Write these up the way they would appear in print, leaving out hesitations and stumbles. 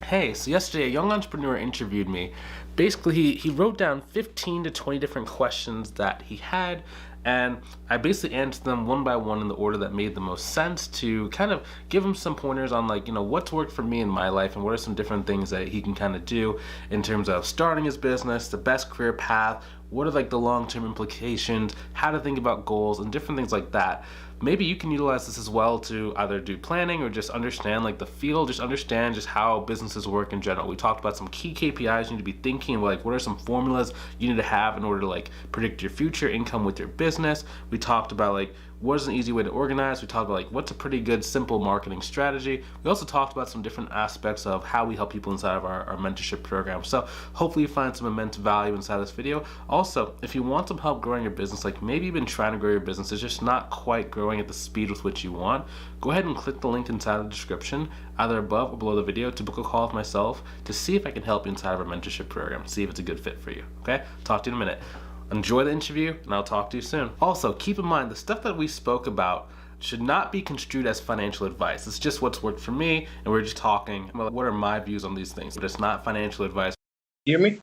Hey, so yesterday a young entrepreneur interviewed me. Basically, he wrote down 15 to 20 different questions that he had, and I basically answered them one by one in the order that made the most sense to kind of give him some pointers on, like, what's worked for me in my life and what are some different things that he can kind of do in terms of starting his business, the best career path, what are like the long-term implications, how to think about goals, and different things like that. Maybe you can utilize this as well to either do planning or just understand like the field, just understand just how businesses work in general. We talked about some key KPIs you need to be thinking, like what are some formulas you need to have in order to like predict your future income with your business. We talked about like what is an easy way to organize. We talked about like what's a pretty good simple marketing strategy. We also talked about some different aspects of how we help people inside of our mentorship program. So hopefully you find some immense value inside this video. Also, if you want some help growing your business, like maybe you've been trying to grow your business, it's just not quite growing at the speed with which you want, go ahead and click the link inside the description, either above or below the video, to book a call with myself to see if I can help you inside of our mentorship program, see if it's a good fit for you. Okay? Talk to you in a minute. Enjoy the interview, and I'll talk to you soon. Also, keep in mind, the stuff that we spoke about should not be construed as financial advice. It's just what's worked for me, and we're just talking about what are my views on these things, but it's not financial advice. You hear me?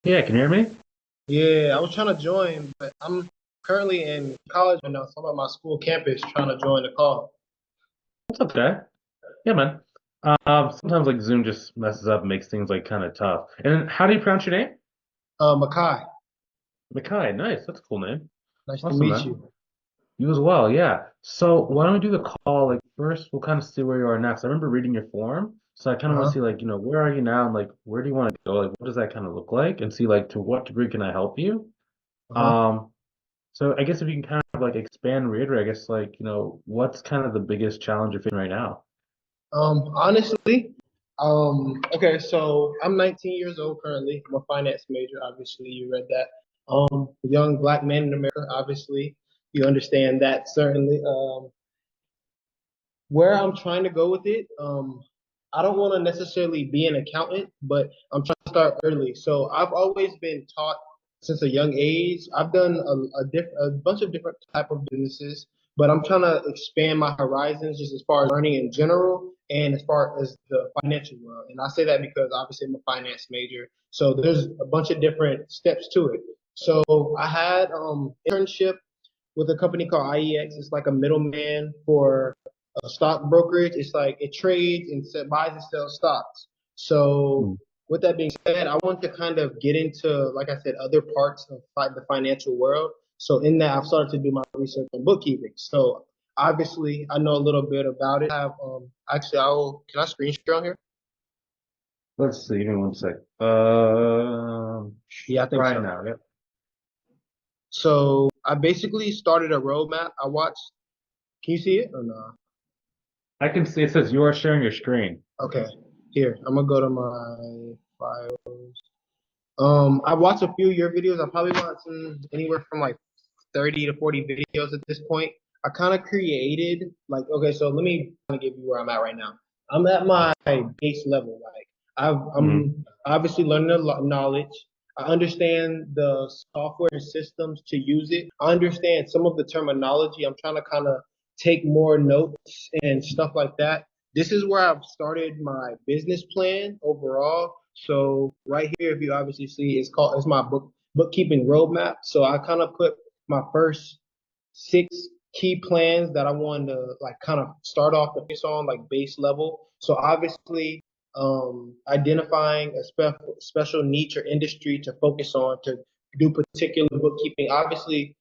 Yeah, can you hear me? Yeah, I was trying to join, but I'm currently in college right now, so I'm at my school campus trying to join the call. That's okay. Yeah, man. Sometimes like Zoom just messes up and makes things like kind of tough. And how do you pronounce your name? Makai, Makai. Nice. That's a cool name. nice to Awesome, meet man. you. You as well, yeah. So why don't we do the call? Like first, we'll kind of see where you are next. I remember reading your form, so I kind of want to Uh-huh. see like where are you now, and like where do you want to go? Like what does that kind of look like, and see like to what degree can I help you? Uh-huh. Um, so I guess if you can kind of like expand, and reiterate, I guess like what's kind of the biggest challenge you're facing right now? Honestly, okay, so I'm 19 years old currently. I'm a finance major. Obviously, you read that. Young black man in America. Obviously, you understand that certainly. Where I'm trying to go with it, I don't want to necessarily be an accountant, but I'm trying to start early. So I've always been taught since a young age. I've done a bunch of different type of businesses, but I'm trying to expand my horizons just as far as learning in general and as far as the financial world. And I say that because obviously I'm a finance major, so there's a bunch of different steps to it. So I had internship with a company called IEX. It's like a middleman for a stock brokerage. It's like it trades and buys and sells stocks. So Hmm. with that being said, I want to kind of get into, like I said, other parts of the financial world. So in that, I've started to do my research on bookkeeping. So obviously, I know a little bit about it. I have actually, can I screen share on here? Let's see. Give me one sec. Yeah, I think Right so. now. Yep. So I basically started a roadmap. I watched. Can you see it or no? I can see it says you are sharing your screen. Okay, here I'm gonna go to my files. I watched a few of your videos. I probably watched anywhere from like 30 to 40 videos at this point. I kind of created like, okay, so let me kind of give you where I'm at right now. I'm at my base level. Like Hmm. I'm obviously learning a lot knowledge. I understand the software and systems to use it. I understand some of the terminology. I'm trying to kind of take more notes and stuff like that. This is where I've started my business plan overall. So right here, if you obviously see, it's my bookkeeping roadmap. So I kind of put my first six key plans that I wanted to like kind of start off the base on, like base level. So obviously, identifying a special niche or industry to focus on to do particular bookkeeping. Obviously,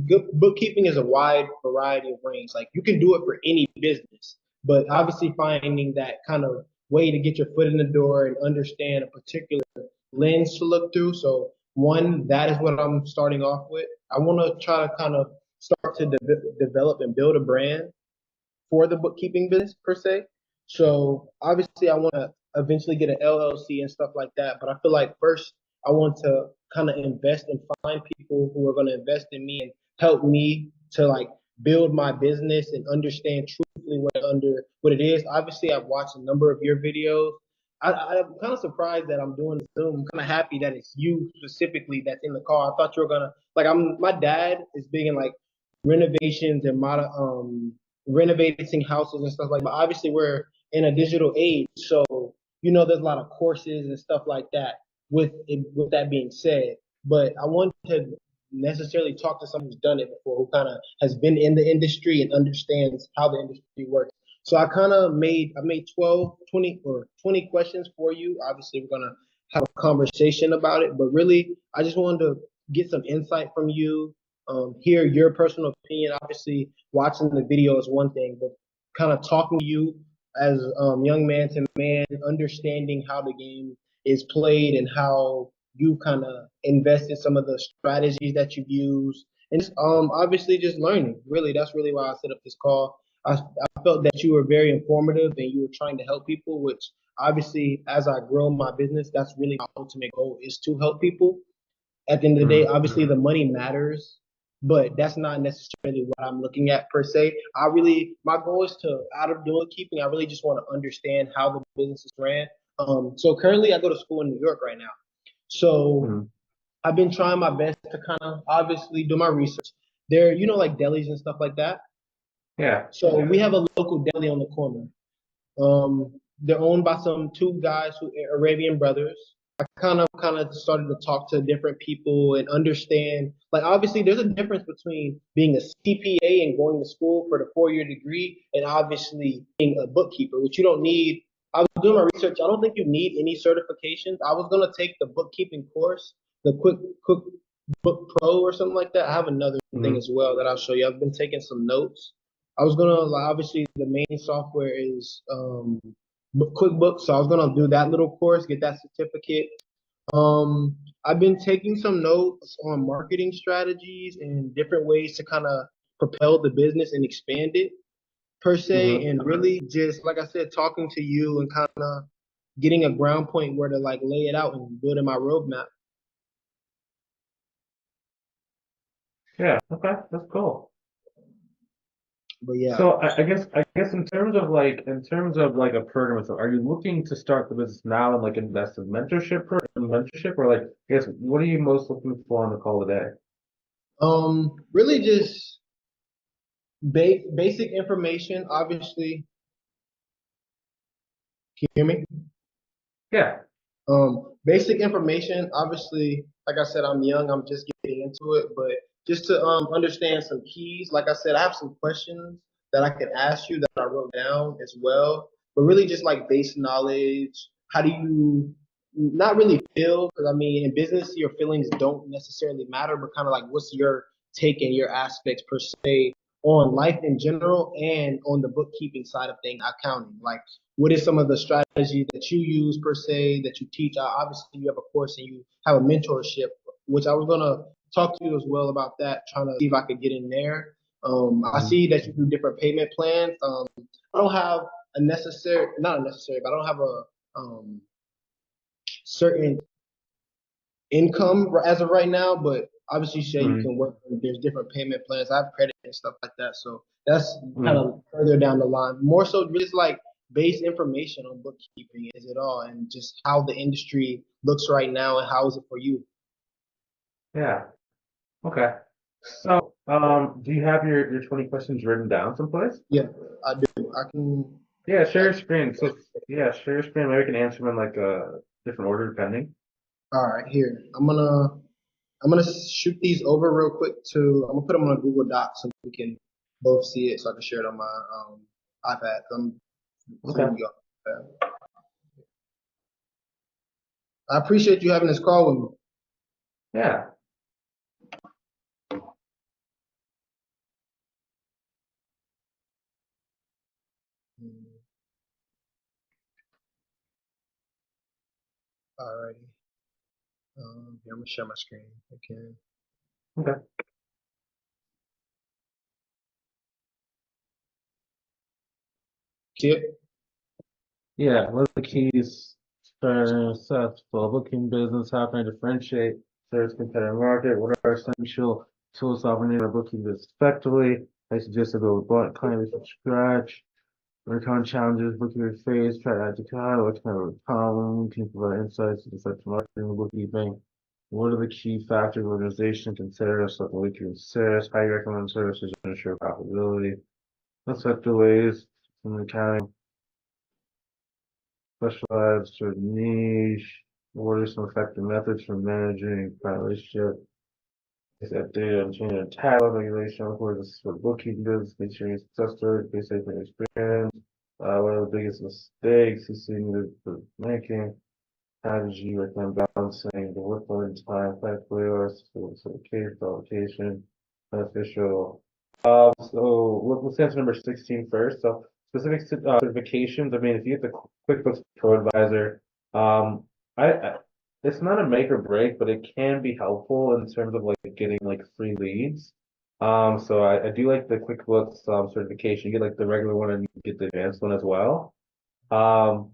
good bookkeeping is a wide variety of range. Like you can do it for any business, but obviously finding that kind of way to get your foot in the door and understand a particular lens to look through. So one, that is what I'm starting off with. I want to try to kind of start to develop and build a brand for the bookkeeping business per se. So obviously, I want to eventually get an LLC and stuff like that. But I feel like first, I want to kind of invest and find people who are going to invest in me and help me to like build my business and understand truthfully what it is. Obviously, I've watched a number of your videos. I'm kind of surprised that I'm doing Zoom. I'm kind of happy that it's you specifically that's in the call. I thought you were gonna like. My dad is big in like renovations and renovating houses and stuff like that. But obviously we're in a digital age, so there's a lot of courses and stuff like that. With that being said, but I want to necessarily talk to someone who's done it before, who kind of has been in the industry and understands how the industry works. So I made 12, 20 or 20 questions for you. Obviously, we're gonna have a conversation about it, but really, I just wanted to get some insight from you, hear your personal opinion. Obviously, watching the video is one thing, but kind of talking to you as young man to man, understanding how the game is played and how you kind of invested some of the strategies that you've used, and just, obviously just learning. Really, that's really why I set up this call. I felt that you were very informative and you were trying to help people, which obviously, as I grow my business, that's really my ultimate goal, is to help people. At the end of the day, Mm. obviously the money matters, but that's not necessarily what I'm looking at per se. My goal is to, out of doing keeping, I really just want to understand how the business is ran. So currently I go to school in New York right now. So Mm. I've been trying my best to kind of obviously do my research. There, like delis and stuff like that. Yeah. So we have a local deli on the corner. They're owned by some two guys who Arabian brothers. I kind of started to talk to different people and understand, like, obviously there's a difference between being a CPA and going to school for the 4-year degree and obviously being a bookkeeper, which you don't need. I was doing my research. I don't think you need any certifications. I was gonna take the bookkeeping course, the Quick Book Pro or something like that. I have another thing Mm. as well that I'll show you. I've been taking some notes. I was gonna, like, obviously the main software is QuickBooks, so I was gonna do that little course, get that certificate. I've been taking some notes on marketing strategies and different ways to kind of propel the business and expand it per se, Mm-hmm. and really just like I said, talking to you and kind of getting a ground point where to like lay it out and building my roadmap. Yeah. Okay. That's cool. But yeah, So I guess in terms of like a program, so are you looking to start the business now and like invest in mentorship, or like I guess what are you most looking for on the call today? really just basic information. Obviously, can you hear me? Yeah. Basic information. Obviously, like I said, I'm young. I'm just getting into it, but just to understand some keys. Like I said, I have some questions that I can ask you that I wrote down as well. But really, just like base knowledge. How do you not really feel? Because I mean, in business, your feelings don't necessarily matter, but kind of like what's your take and your aspects per se on life in general and on the bookkeeping side of things, accounting. Like, what is some of the strategies that you use per se that you teach? Obviously, you have a course and you have a mentorship, which I was gonna talk to you as well about that, trying to see if I could get in there. I Mhm. see that you do different payment plans. I don't have not a necessary, but I don't have a certain income as of right now, but obviously, Shay, you Mhm. can work. There's different payment plans. I have credit and stuff like that, so that's kind Mhm. of further down the line. More so, just like base information on bookkeeping is it all, and just how the industry looks right now, and how is it for you? Yeah. Okay. So, do you have your 20 questions written down someplace? Yeah, I do. I can. Yeah, share I, your screen. So, yeah, share your screen. Maybe we can answer them in like a different order depending. all right, here. I'm gonna shoot these over real quick to. I'm gonna put them on a Google Doc so we can both see it, so I can share it on my iPad. I'm Okay. including you. I appreciate you having this call with me. Yeah. Alrighty. Yeah, I'm gonna share my screen. Okay. Okay. See it? Yeah. What are the keys for successful booking business? How can I differentiate service competitive market? What are essential tools to operate our booking business effectively? I suggest to build a blunt client from scratch. Overcome challenges bookkeepers face, try to add to cloud, what kind of problem, can provide insights into such marketing and bookkeeping. What are the key factors organization considers, what we consider, how you recommend services to ensure profitability, effective ways in accounting, specialized or niche. What are some effective methods for managing client relationship? Is that data and changing tax law regulation? Of course, this is for bookkeeping business, make sure your success stories based on your experience. What are the biggest mistakes you see the making? How did you recommend balancing the workload and time, effectively, or case allocation, beneficial? Let's answer number 16 first. So specific certifications. I mean, if you get the QuickBooks Pro Advisor, um, I it's not a make or break, but it can be helpful in terms of like getting like free leads. So I do like the QuickBooks certification. You get like the regular one and you get the advanced one as well. Um,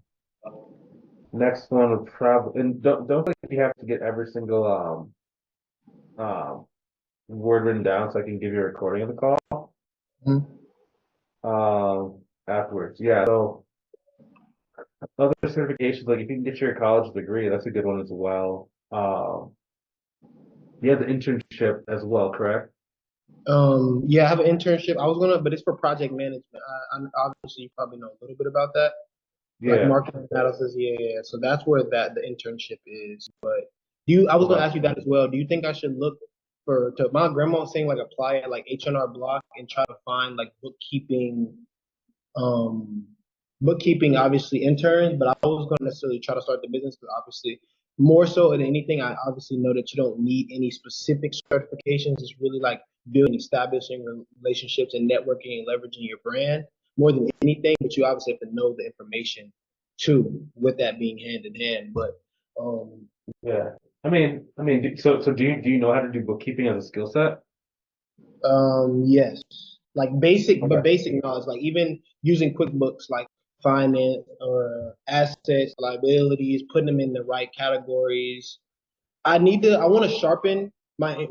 Next one would probably, and don't think you have to get every single word written down so I can give you a recording of the call Mhm. afterwards. Yeah. So other certifications, like if you can get your college degree, that's a good one as well. You have the internship as well, correct? Yeah, I have an internship. I was gonna, but it's for project management. Obviously you probably know a little bit about that, like Yeah. marketing analysis. Yeah, yeah, yeah. So that's where the internship is. But I was gonna Okay. ask you that as well. Do you think I should look to my grandma was saying like apply at like H&R Block and try to find like um, bookkeeping obviously interns, but I was going to necessarily try to start the business because obviously more so than anything, I obviously know that you don't need any specific certifications. It's really like building, establishing relationships and networking and leveraging your brand more than anything. But you obviously have to know the information too, with that being hand in hand. But um, Yeah. So do you know how to do bookkeeping as a skill set? Yes, like basic, but Okay. basic knowledge, like even using QuickBooks, like finance or assets, liabilities, putting them in the right categories. I want to sharpen my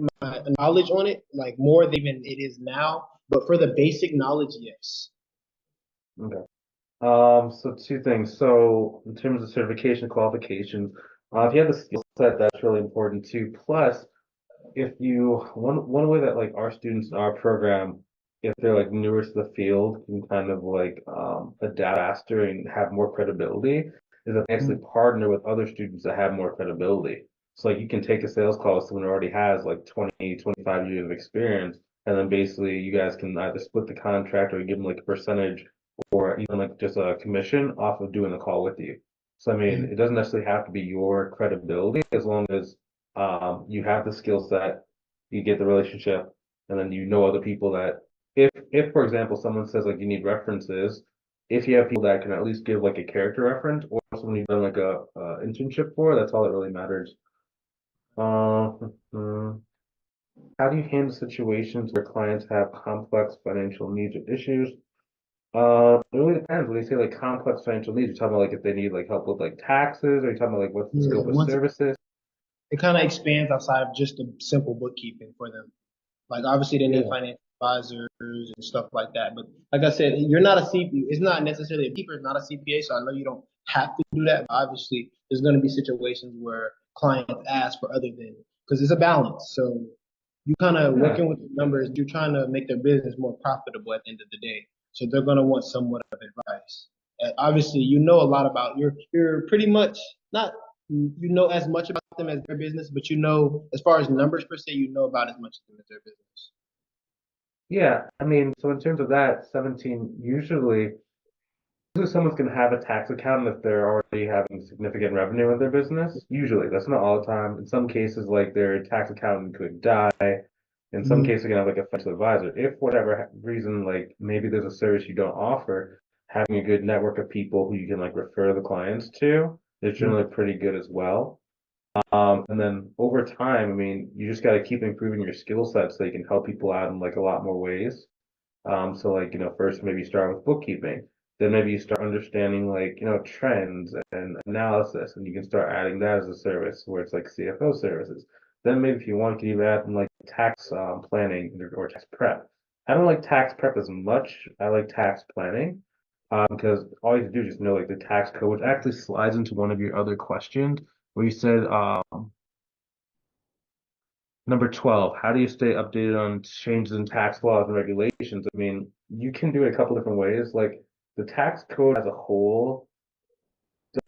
knowledge on it, like more than even it is now. But for the basic knowledge, yes. Okay. So two things. So in terms of certification qualifications, if you have the skill set, that's really important too. Plus, if you one way that like our students in our program, if they're like newer to the field, can kind of like adapt faster and have more credibility, is that they actually partner with other students that have more credibility. So like you can take a sales call with someone who already has like 20, 25 years of experience, and then basically you guys can either split the contract or give them like a percentage or even like just a commission off of doing the call with you. So I mean, it doesn't necessarily have to be your credibility as long as you have the skill set, you get the relationship, and then you know other people that if for example someone says like you need references, if you have people that can at least give like a character reference or someone you've done like a internship for, that's all that really matters. Uh, how do you handle situations where clients have complex financial needs or issues? It really depends. When they say like complex financial needs, you're talking about like if they need like help with like taxes, or you're talking about like what's the Yeah, scope of once services? it kind of expands outside of just the simple bookkeeping for them. Like obviously they need Yeah. financial advisors and stuff like that. But like I said, you're not a CPA. It's not necessarily a keeper. It's not a CPA. So I know you don't have to do that. But obviously, there's going to be situations where clients ask for other than because it's a balance. So you kind of Yeah. working with the numbers. You're trying to make their business more profitable at the end of the day. So they're going to want somewhat of advice. And obviously, you know a lot about you're pretty much not you know as much about them as their business, but you know as far as numbers per se, you know about as much of them as their business. Yeah, I mean, so in terms of that, 17, usually someone's going to have a tax account if they're already having significant revenue in their business. Usually, that's not all the time. In some cases, like their tax accountant could die. In some Mhm. cases, you're going to have like a financial advisor. If for whatever reason, like maybe there's a service you don't offer, having a good network of people who you can like refer the clients to is generally pretty good as well. And then over time, I mean, you just got to keep improving your skill set so you can help people out in like a lot more ways. So like, first maybe you start with bookkeeping, then maybe you start understanding like, trends and analysis, and you can start adding that as a service where it's like CFO services. Then maybe if you want, you can even add in like tax planning or tax prep. I don't like tax prep as much. I like tax planning because all you have to do is just know like the tax code, which actually slides into one of your other questions where you said number 12, how do you stay updated on changes in tax laws and regulations? I mean, you can do it a couple different ways. Like the tax code as a whole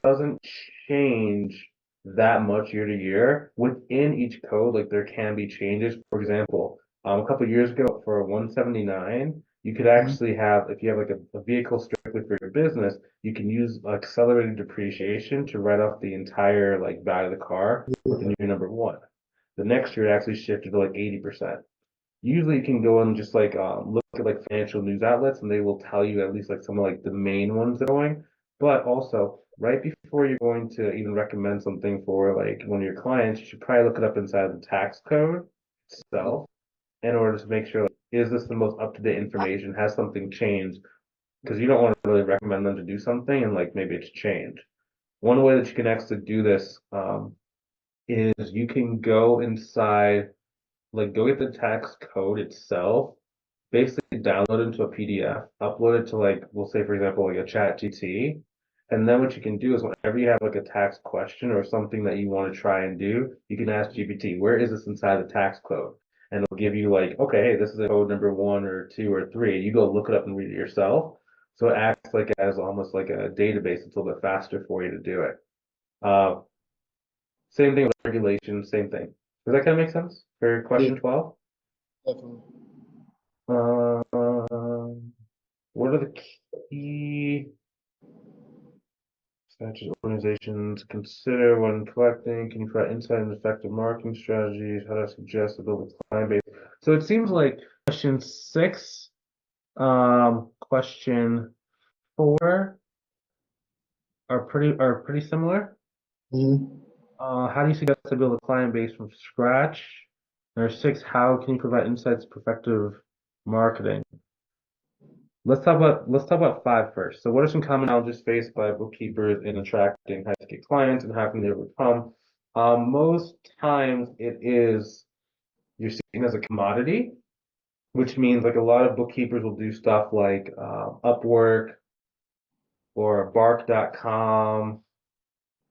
doesn't change that much year to year. Within each code, like there can be changes. For example, a couple of years ago for a 179, you could Mhm. actually have, if you have like a vehicle strictly for your business, you can use accelerated depreciation to write off the entire like value of the car with the new number one. The next year it actually shifted to like 80%. Usually you can go and just like look at like financial news outlets and they will tell you at least like some of like the main ones that are going. But also right before you're going to even recommend something for like one of your clients, you should probably look it up inside the tax code itself in order to make sure like, is this the most up-to-date information? Has something changed? Because you don't want to really recommend them to do something and like maybe it's changed. One way that you can actually do this is you can go inside, like go get the tax code itself, basically download it into a PDF, upload it to like, we'll say for example, like a chat GT. And then what you can do is whenever you have like a tax question or something that you want to try and do, you can ask GPT, where is this inside the tax code? And it'll give you like, okay, hey, this is a code number one or two or three. You go look it up and read it yourself. So it acts like as almost like a database. It's a little bit faster for you to do it. Uh, Same thing with regulation, same thing. Does that kind of make sense for Yeah, question 12? definitely. What are the key statutes organizations consider when collecting? Can you provide insight into effective marketing strategies? How do I suggest to build a client base? So it seems like question 6, question 4 are pretty similar. Hmm. How do you suggest to build a client base from scratch? Number 6, how can you provide insights to effective marketing? Let's talk about 5 first. So what are some common challenges faced by bookkeepers in attracting high ticket clients and how can they overcome? Most times it is you're seen as a commodity, which means like a lot of bookkeepers will do stuff like Upwork or Bark.com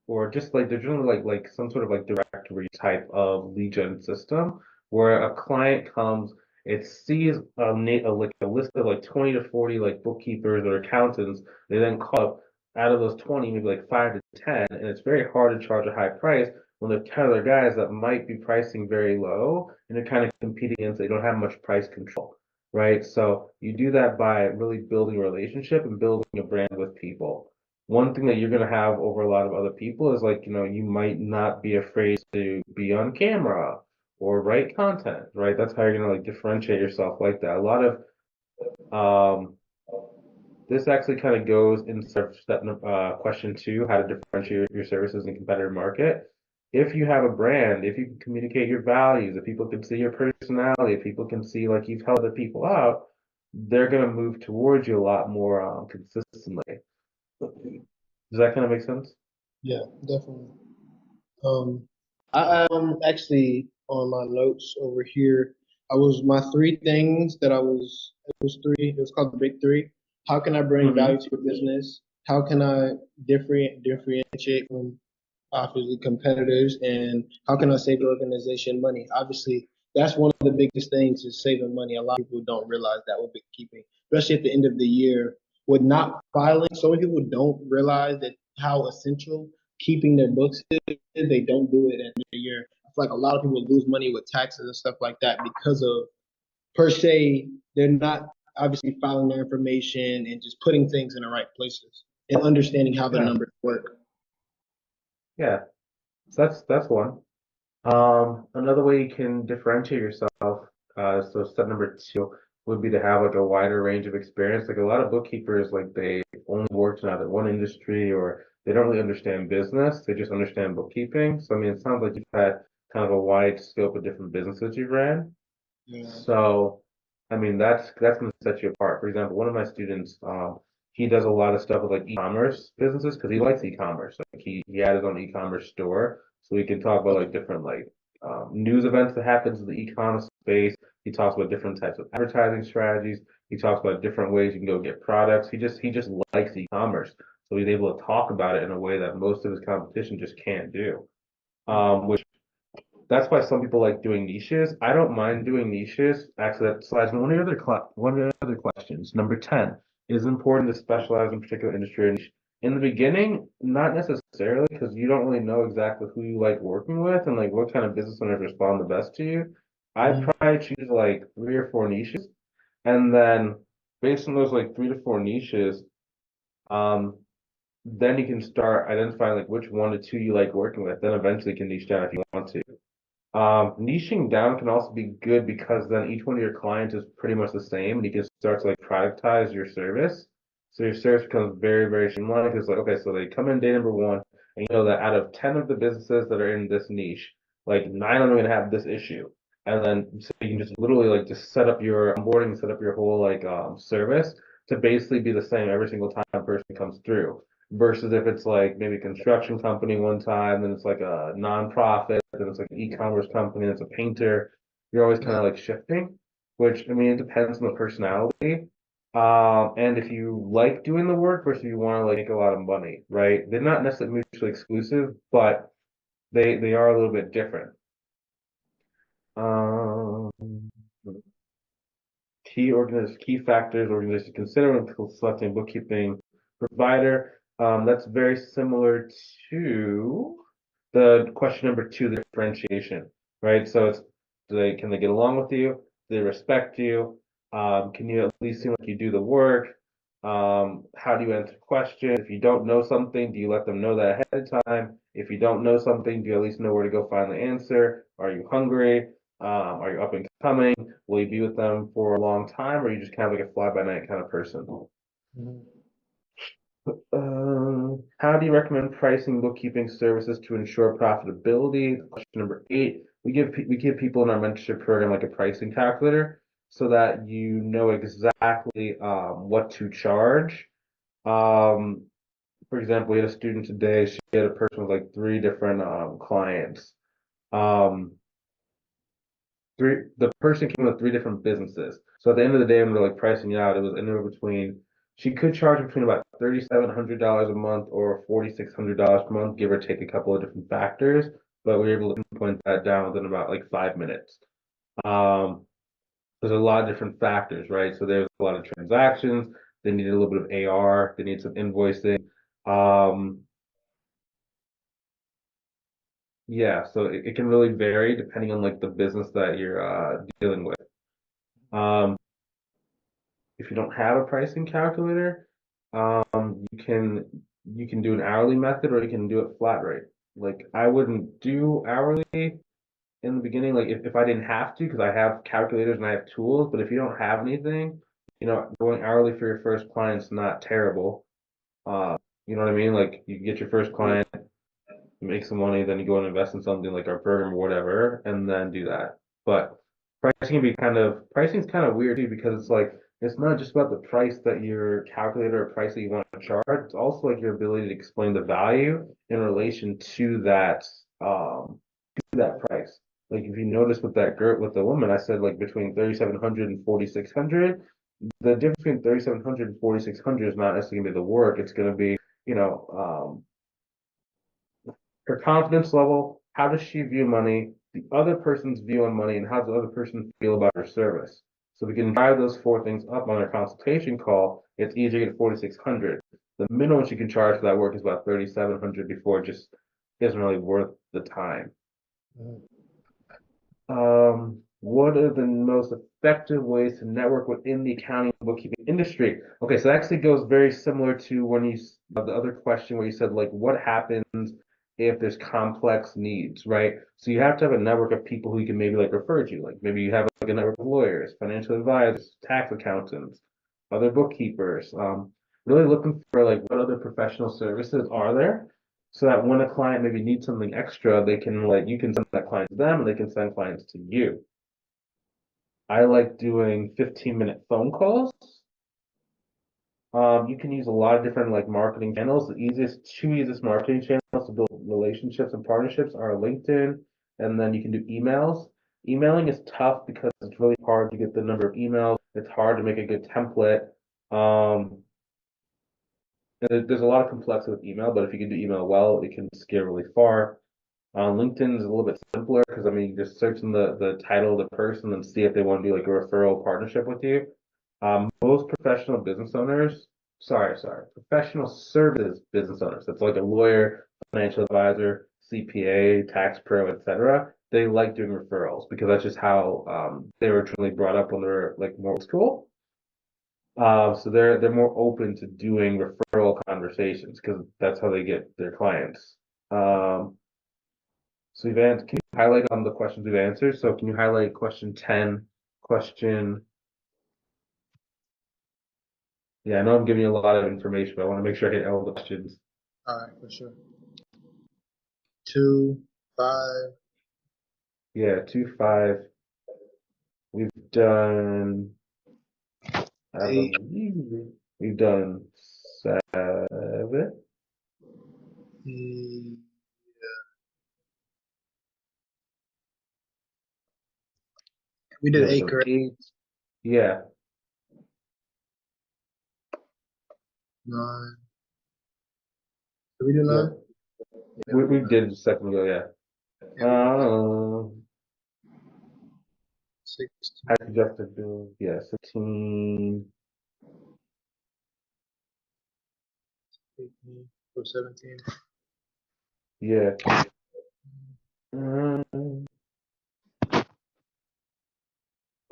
or just like they're generally like some sort of like directory type of lead gen system where a client comes, it sees like a list of like 20 to 40 like bookkeepers or accountants. They then call up out of those 20, maybe like 5 to 10, and it's very hard to charge a high price when there's 10 other guys that might be pricing very low and they're kind of competing against, they don't have much price control, right? So you do that by really building a relationship and building a brand with people. One thing that you're going to have over a lot of other people is like, you might not be afraid to be on camera or write content, right? That's how you're going to like differentiate yourself like that. A lot of um, this actually kind of goes in question 2, how to differentiate your services in competitive market. If you have a brand, if you can communicate your values, if people can see your personality, if people can see like you've helped other people out, they're going to move towards you a lot more consistently. Does that kind of make sense? Yeah, definitely. I am actually on my notes over here. I was my three things that I was. It was three. It was called the big three. How can I bring value Mm-hmm. to your business? How can I differentiate from obviously competitors, and how can I save the organization money? Obviously, that's one of the biggest things is saving money. A lot of people don't realize that with bookkeeping, especially at the end of the year with not filing. So many people don't realize that how essential keeping their books is. They don't do it at the end of the year. I feel like a lot of people lose money with taxes and stuff like that because of per se they're not obviously filing their information and just putting things in the right places and understanding how the Yeah, numbers work. yeah. So that's one. Another way you can differentiate yourself, so step number 2 would be to have like a wider range of experience. Like a lot of bookkeepers, like they only worked in either one industry or they don't really understand business. They just understand bookkeeping. So I mean, it sounds like you've had kind of a wide scope of different businesses you've ran. Yeah. So, I mean, that's going to set you apart. For example, one of my students, he does a lot of stuff with like e-commerce businesses because he likes e-commerce. Like he had his own e-commerce store, so we can talk about like different like news events that happens in the e-commerce space. He talks about different types of advertising strategies. He talks about different ways you can go get products. He just likes e-commerce, so he's able to talk about it in a way that most of his competition just can't do. Which That's why some people like doing niches. I don't mind doing niches. Actually, that slides into one of the other questions. Number 10, is it important to specialize in a particular industry or niche? In the beginning, not necessarily, because you don't really know exactly who you like working with and like what kind of business owners respond the best to you. I Mhm. probably choose like 3 or 4 niches, and then based on those like 3 to 4 niches, um, then you can start identifying like which 1 to 2 you like working with. Then eventually you can niche down if you want to. Niching down can also be good because then each one of your clients is pretty much the same, and you can start to like productize your service. So your service becomes very, very streamlined. Because like, okay, so they come in day number one, and you know that out of 10 of the businesses that are in this niche, like 9 of them are gonna have this issue. And then so you can just literally like just set up your onboarding, set up your whole like service to basically be the same every single time a person comes through. Versus if it's like maybe a construction company one time, then it's like a nonprofit, then it's like an e-commerce company, then it's a painter. You're always kind of like shifting, which I mean, it depends on the personality. And if you like doing the work versus if you want to like make a lot of money, right? They're not necessarily mutually exclusive, but they are a little bit different. Um, key factors organizations consider when selecting bookkeeping provider. That's very similar to the question number 2, the differentiation, right? So it's can they get along with you? Do they respect you? Can you at least seem like you do the work? How do you answer questions? If you don't know something, do you let them know that ahead of time? If you don't know something, do you at least know where to go find the answer? Are you hungry? Are you up and coming? Will you be with them for a long time, or are you just kind of like a fly by night kind of person? Mhm. How do you recommend pricing bookkeeping services to ensure profitability? Question number 8. We give people in our mentorship program like a pricing calculator so that you know exactly what to charge. Um, for example, we had a student today. She had a person with like 3 different clients. Um, the person came with 3 different businesses. So at the end of the day, when we are like pricing it out, it was anywhere between she could charge between about $3,700 a month or $4,600 a month, give or take a couple of different factors. But we were able to pinpoint that down within about like 5 minutes. Um, there's a lot of different factors, right? So there's a lot of transactions. They needed a little bit of AR. They need some invoicing. Um, yeah, so it can really vary depending on like the business that you're dealing with. Um, if you don't have a pricing calculator, you can do an hourly method or you can do it flat rate. Like I wouldn't do hourly in the beginning, like if I didn't have to, because I have calculators and I have tools, but if you don't have anything, going hourly for your first client's not terrible. Uh, you know what I mean? Like you get your first client, make some money, then you go and invest in something like our program or whatever, and then do that. But pricing is kind of weird too because it's like it's not just about the price that your calculator or price that you want to charge. It's also like your ability to explain the value in relation to that price. Like if you notice with that girl with the woman, I said like between 3,700 and 4,600. The difference between 3,700 and 4,600 is not necessarily gonna be the work. It's gonna be, you know, her confidence level, how does she view money, the other person's view on money, and how does the other person feel about her service. So we can drive those 4 things up on our consultation call. It's easier to get 4,600. The minimum she can charge for that work is about 3,700 before it just isn't really worth the time. Mhm. What are the most effective ways to network within the accounting and bookkeeping industry? Okay, so that actually goes very similar to when the other question where you said like what happens if there's complex needs, right? So you have to have a network of people who you can maybe like refer to, like maybe you have like a network of lawyers, financial advisors, tax accountants, other bookkeepers. Really looking for like what other professional services are there so that when a client maybe needs something extra, they can like you can send that client to them and they can send clients to you. I like doing 15-minute phone calls. You can use a lot of different like marketing channels. The two easiest marketing channels to build relationships and partnerships are LinkedIn, and then you can do emails. Emailing is tough because it's really hard to get the number of emails. It's hard to make a good template. Um, there's a lot of complexity with email, but if you can do email well, it can scale really far. LinkedIn is a little bit simpler because I mean, just search in the title of the person and see if they want to do like a referral partnership with you. Most professional business owners professional services business owners. That's like a lawyer, financial advisor, CPA, tax pro, etc. They like doing referrals because that's just how they were truly brought up when they were like more old school. So they're more open to doing referral conversations because that's how they get their clients. So can you highlight on the questions we've answered? So can you highlight question 10, question, yeah, I know I'm giving you a lot of information, but I want to make sure I hit all the questions. All right, for sure. 2, 5. Yeah, 2, 5. We've done, I 8. believe we've done 7. Mm, We Yeah, did we've 8, done correct? 8. Yeah, 9. Did we do yeah. 9? Yeah, we did We 9. did a second ago, yeah. Yeah, we did 9. Uh, 16, I suggested doing, yeah, 16. 18, or 17. Yeah. Um,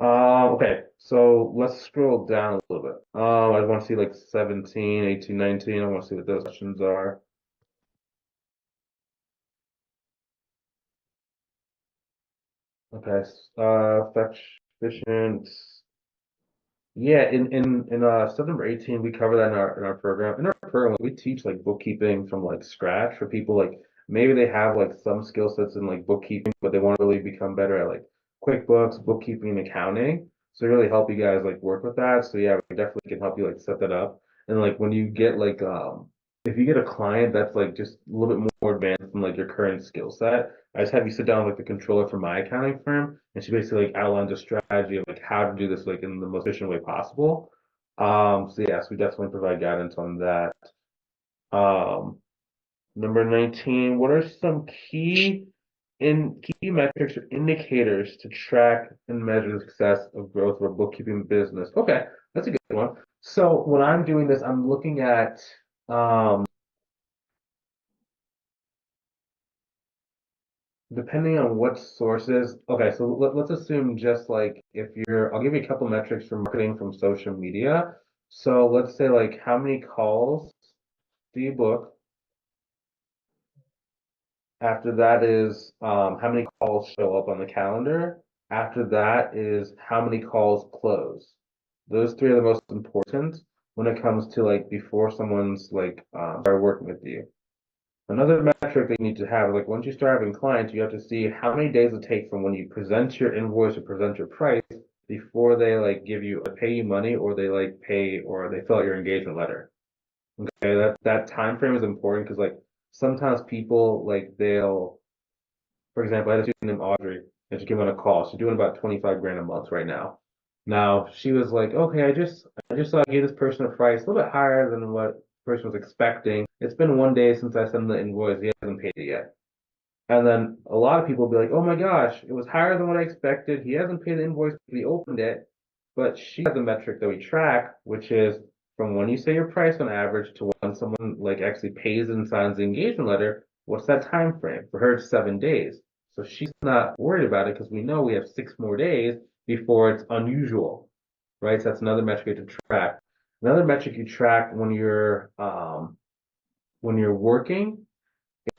okay, so let's scroll down a little bit. I want to see like 17, 18, 19. I want to see what those questions are. Okay, efficient. Yeah, in step number 18, we cover that in our program. In our program, we teach like bookkeeping from like scratch for people like maybe they have like some skill sets in like bookkeeping, but they want to really become better at like QuickBooks, bookkeeping, and accounting. So we really help you guys like work with that. So yeah, we definitely can help you like set that up. And like when you get like if you get a client that's like just a little bit more advanced than like your current skill set, I just have you sit down with the controller from my accounting firm, and she basically like outlines a strategy of like how to do this like in the most efficient way possible. So yes, we definitely provide guidance on that. Um, Number 19, what are some key metrics or indicators to track and measure the success of growth of a bookkeeping business? Okay, that's a good one. So when I'm doing this, I'm looking at um depending on what sources. Okay, so let's assume just like if I'll give you a couple metrics for marketing from social media. So let's say like how many calls do you book? After that is how many calls show up on the calendar. After that is how many calls close. Those three are the most important when it comes to like before someone's like start working with you. Another metric that you need to have, like once you start having clients, you have to see how many days it takes from when you present your invoice or present your price before they like give you pay you money or they like pay or they fill out your engagement letter. Okay, that time frame is important because like sometimes people like for example, I had a student named Audrey and she came on a call. She's doing about 25 grand a month right now. Now she was like, okay, I just gave this person a price a little bit higher than what the person was expecting. It's been 1 day since I sent him the invoice. He hasn't paid it yet. And then a lot of people will be like, oh my gosh, it was higher than what I expected. He hasn't paid the invoice. We opened it. But she has a metric that we track, which is from when you say your price on average to when someone like actually pays and signs the engagement letter, what's that time frame? For her, it's 7 days. So she's not worried about it because we know we have 6 more days before it's unusual, right? So that's another metric to track. Another metric you track when you're working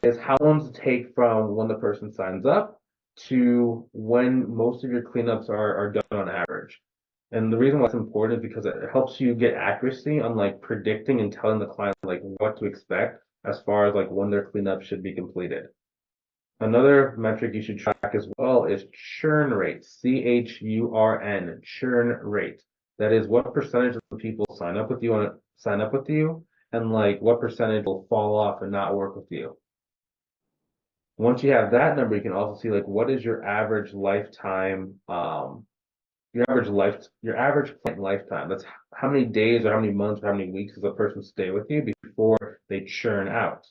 is how long does it take from when the person signs up to when most of your cleanups are done on average. And the reason why it's important is because it helps you get accuracy on like predicting and telling the client like what to expect as far as like when their cleanup should be completed. Another metric you should track as well is churn rate, CHURN, churn rate. That is what percentage of the people sign up with you and like what percentage will fall off and not work with you. Once you have that number, you can also see like what is your average lifetime, your average client lifetime. That's how many days or how many months or how many weeks does a person stay with you before they churn out.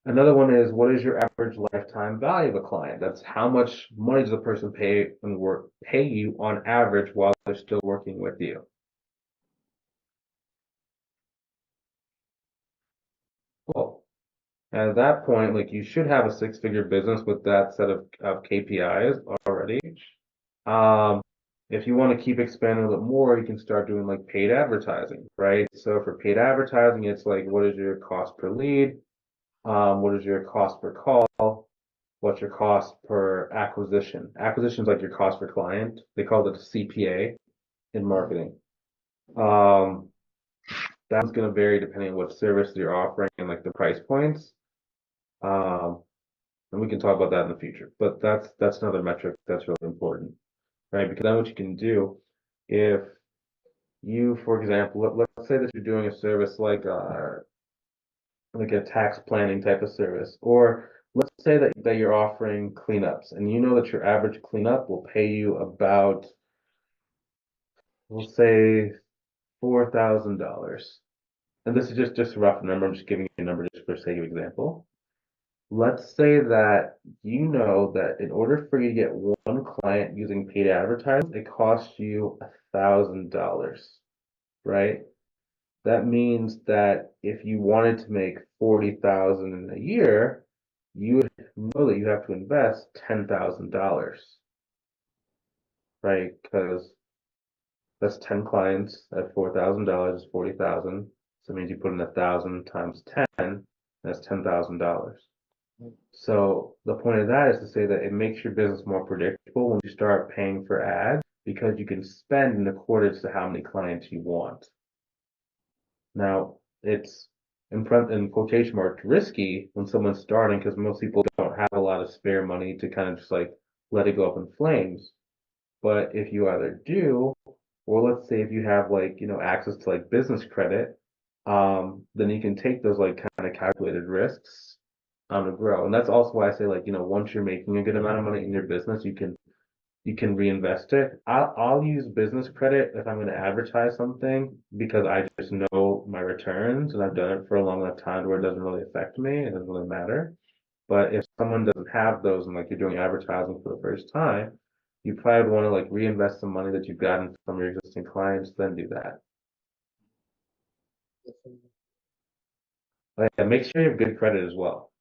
Another one is what is your average lifetime value of a client? That's how much money does a person pay you on average while they're still working with you. And at that point, like you should have a six-figure business with that set of KPIs already. Um, if you want to keep expanding a little more, you can start doing like paid advertising, right? So for paid advertising, it's like what is your cost per lead? What is your cost per call? What's your cost per acquisition? Acquisition is like your cost per client. They call it a CPA in marketing. Um, that's going to vary depending on what service you're offering and like the price points. Um, and we can talk about that in the future. But that's another metric that's really important, right? Because then what you can do, if you, for example, let's say that you're doing a service like a tax planning type of service, or let's say that you're offering cleanups, and you know that your average cleanup will pay you about, we'll say, $4,000. And this is just a rough number. I'm just giving you a number just for sake of example. Let's say that you know that in order for you to get one client using paid advertising, it costs you $1,000, right? That means that if you wanted to make 40,000 in a year, you would know that you have to invest $10,000, right? Because that's 10 clients at $4,000 is 40,000. So it means you put in 1,000 times 10, that's $10,000. So the point of that is to say that it makes your business more predictable when you start paying for ads because you can spend in accordance to how many clients you want. Now, it's in quotation marks risky when someone's starting because most people don't have a lot of spare money to kind of just like let it go up in flames. But if you either do, or let's say if you have like, access to like business credit, then you can take those like kind of calculated risks to grow. And that's also why I say like, once you're making a good amount of money in your business, you can reinvest it. I'll use business credit if I'm going to advertise something because I just know my returns and I've done it for a long enough time where it doesn't really affect me. It doesn't really matter. But if someone doesn't have those and like you're doing advertising for the first time, you probably want to like reinvest some money that you've gotten from your existing clients, then do that. But yeah, make sure you have good credit as well.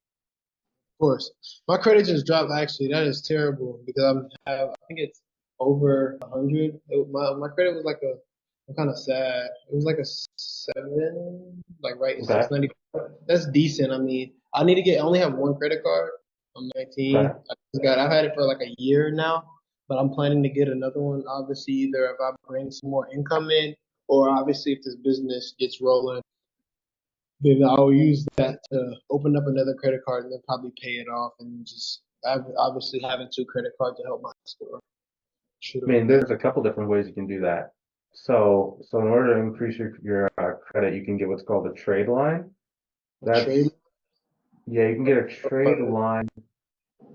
Of course. My credit just dropped actually. That is terrible because I think it's over 100. My credit was like I'm kind of sad. It was like a 7, like right at Okay. 690. That's decent. I mean, I only have one credit card. I'm 19. Okay. I've had it for like a year now, but I'm planning to get another one. Obviously, either if I bring some more income in, or obviously if this business gets rolling, then I'll use that to open up another credit card and then probably pay it off and just obviously having two credit cards to help my score. Should I have mean, been there's a couple different ways you can do that. So in order to increase your credit, you can get what's called a trade line. a trade. That's Yeah, you can get a trade line,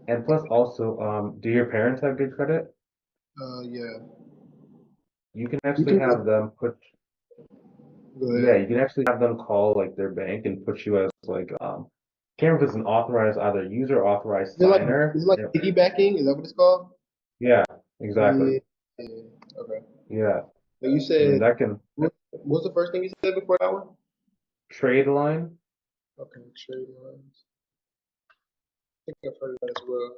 and plus also, do your parents have good credit? Yeah. You can You actually can have them put, go yeah, ahead. you can actually have them call like their bank and put you as like, can't remember if it's an authorized either user authorized Is signer. it like Yeah, piggybacking? Is that what it's called? yeah, exactly. Yeah. Yeah. Okay. Yeah, But you I mean said that can what was the first thing you said before that one? trade line. Okay, trade lines. I think I've heard of that as well.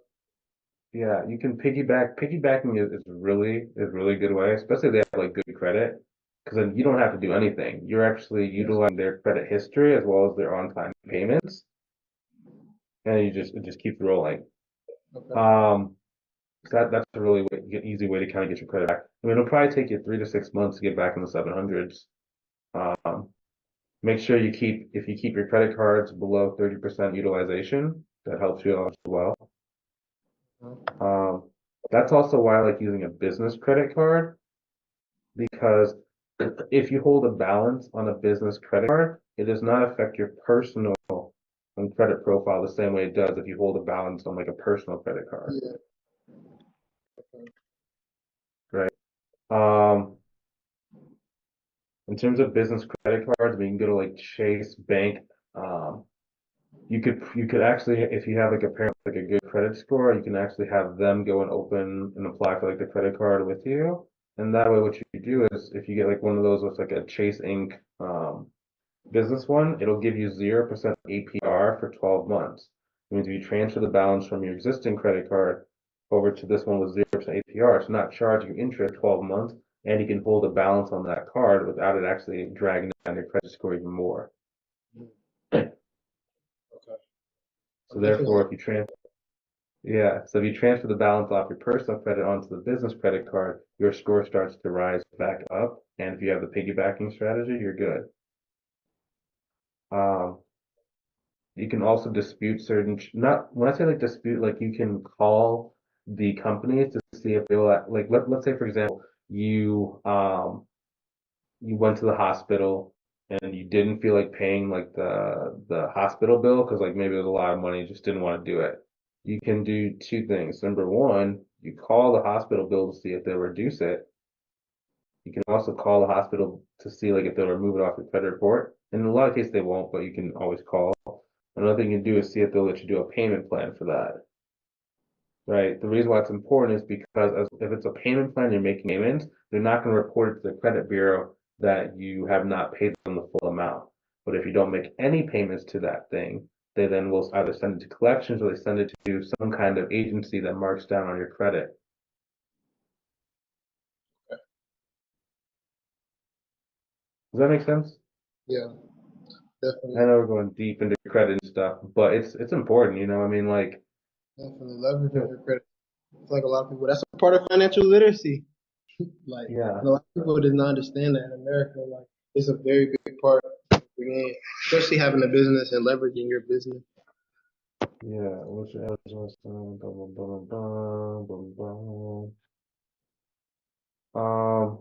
Yeah, you can piggyback. Piggybacking is really good way, especially if they have like good credit, because then you don't have to do anything. You're actually Yes. utilizing their credit history as well as their on-time payments, and it just keeps rolling. Okay. Um, so that's a really easy way to kind of get your credit back. I mean, it'll probably take you 3 to 6 months to get back in the 700s. Um, make sure if you keep your credit cards below 30% utilization, that helps you out as well. Um, that's also why I like using a business credit card because if you hold a balance on a business credit card, it does not affect your personal credit profile the same way it does if you hold a balance on like a personal credit card, Yeah. Okay. right? Um, in terms of business credit cards, we can go to like Chase Bank. Um, you could actually, if you have like a parent like a good credit score, you can actually have them go and open and apply for like the credit card with you. And that way, what you do is if you get like one of those with like a Chase Inc. Business one, it'll give you 0% APR for 12 months. It means if you transfer the balance from your existing credit card over to this one with 0% APR, it's not charging you interest 12 months, and you can hold a balance on that card without it actually dragging down your credit score even more. Okay. So therefore, if you transfer the balance off your personal credit onto the business credit card, your score starts to rise back up. And if you have the piggybacking strategy, you're good. You can also dispute not when I say like dispute, like you can call the companies to see if they'll like let's say for example you went to the hospital and you didn't feel like paying like the hospital bill because like maybe it was a lot of money, you just didn't want to do it. You can do two things. Number one, you call the hospital bill to see if they'll reduce it. You can also call the hospital to see like if they'll remove it off your credit report. In a lot of cases they won't, but you can always call. Another thing you can do is see if they'll let you do a payment plan for that. Right. The reason why it's important is because if it's a payment plan, you're making payments, they're not going to report it to the credit bureau that you have not paid them the full amount. But if you don't make any payments to that thing, they then will either send it to collections or they send it to some kind of agency that marks down on your credit. Does that make sense? Yeah, definitely. I know we're going deep into credit and stuff, but it's important, you know. I mean, like, Definitely leveraging your credit. It's like a lot of people. That's a part of financial literacy. Like yeah, a lot of people does not understand that in America. Like it's a very big part of the game, especially having a business and leveraging your business. yeah. What's your address? Blah, blah, blah, blah, blah, blah, blah.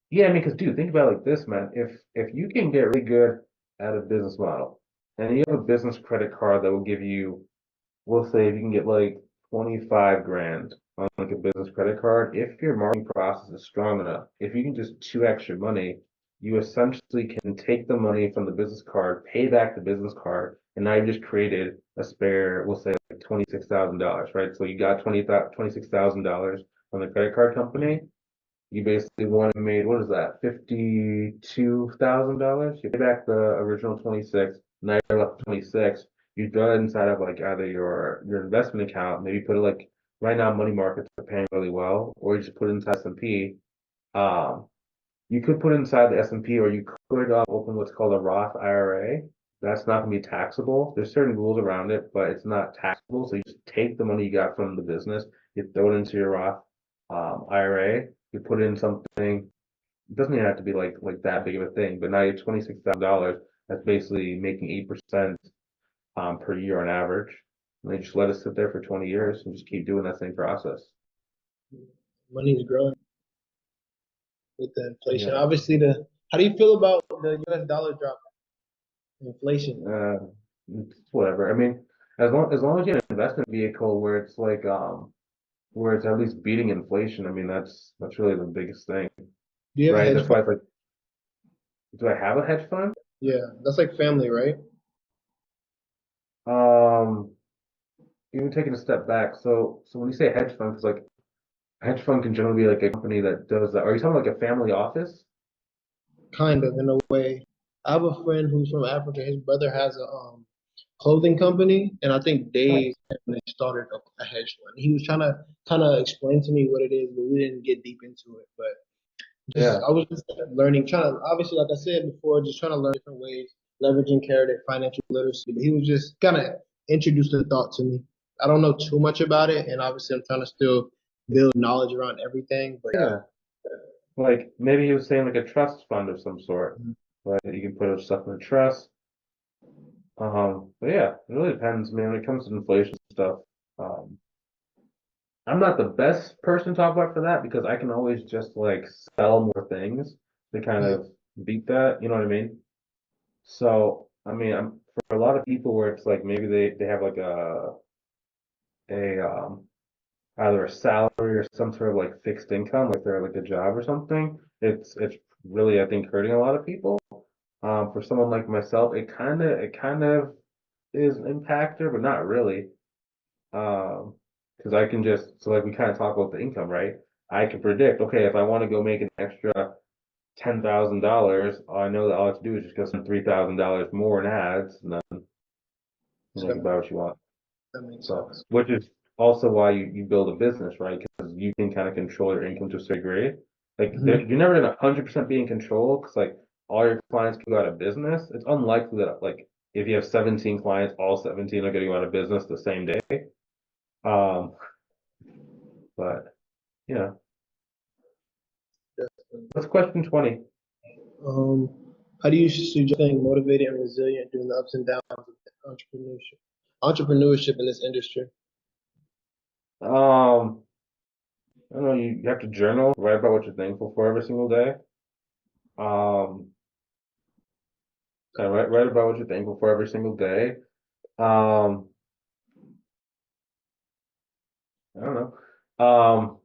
Yeah, I mean, because dude, think about it like this, man. If you can get really good at a business model, and you have a business credit card that will give you, we'll say, if you can get like 25 grand on like a business credit card, if your marketing process is strong enough, if you can just 2x your money, you essentially can take the money from the business card, pay back the business card, and now you've just created a spare, we'll say, like $26,000, right? So you got $26,000 on the credit card company. You basically won and made, what is that, $52,000? You pay back the original 26, now you're left with 26. You throw it inside of like either your investment account, maybe put it like right now money markets are paying really well, or you just put it inside S&P. Um, you could put it inside the S&P, or you could open what's called a Roth IRA. That's not going to be taxable. There's certain rules around it, but it's not taxable. So you just take the money you got from the business, you throw it into your Roth IRA, you put in something. It doesn't even have to be like that big of a thing, but now you're $26,000. That's basically making 8% per year on average. And they just let us sit there for 20 years and just keep doing that same process. Money's growing with the inflation. Yeah. Obviously, how do you feel about the U.S. dollar drop? Inflation. Whatever. I mean, as long as you have an investment vehicle where it's like where it's at least beating inflation, I mean that's really the biggest thing, Do you have a right? hedge That's why fund? it's like, do I have a hedge fund? Yeah, that's like family, right? Um, Even taking a step back, so when you say hedge fund, because like a hedge fund can generally be like a company that does that. Are you talking like a family office? Kind of in a way. I have a friend who's from Africa. His brother has a clothing company, and I think they Nice. started a hedge fund. He was trying to kind of explain to me what it is, but we didn't get deep into it. But just Yeah. I was just learning, trying to obviously, like I said before, just trying to learn different ways, leveraging credit, financial literacy. But he was just kind of introduced the thought to me. I don't know too much about it, and obviously, I'm trying to still build knowledge around everything. But yeah, Yeah. Like maybe he was saying like a trust fund of some sort, right? You can put stuff in a trust. But yeah, it really depends, man. When it comes to inflation stuff, um, I'm not the best person to talk about for that because I can always just like sell more things to kind yeah, of beat that. You know what I mean? So, I mean, for a lot of people where it's like maybe they have like a either a salary or some sort of like fixed income, like they're like a job or something. It's really I think hurting a lot of people. For someone like myself, it kind of is an impactor, but not really. Because I can just so like we kind of talk about the income, right? I can predict, okay, if I want to go make an extra $10,000, I know that all I have to do is just go spend $3,000 more in ads, and then You can buy what you want. That makes So, sense. which is also why you build a business, right? Because you can kind of control your income to a certain degree. Like, Hmm. you're never gonna 100% be in control because like all your clients can go out of business. It's unlikely that like if you have 17 clients, all 17 are gonna go out of business the same day. Um, but yeah. What's question 20? Um, how do you suggest staying motivated and resilient during the ups and downs of entrepreneurship? Entrepreneurship in this industry. Um, I don't know, you have to journal, write about what you're thankful for every single day. Um, write about what you're thankful for every single day. Um, I don't know.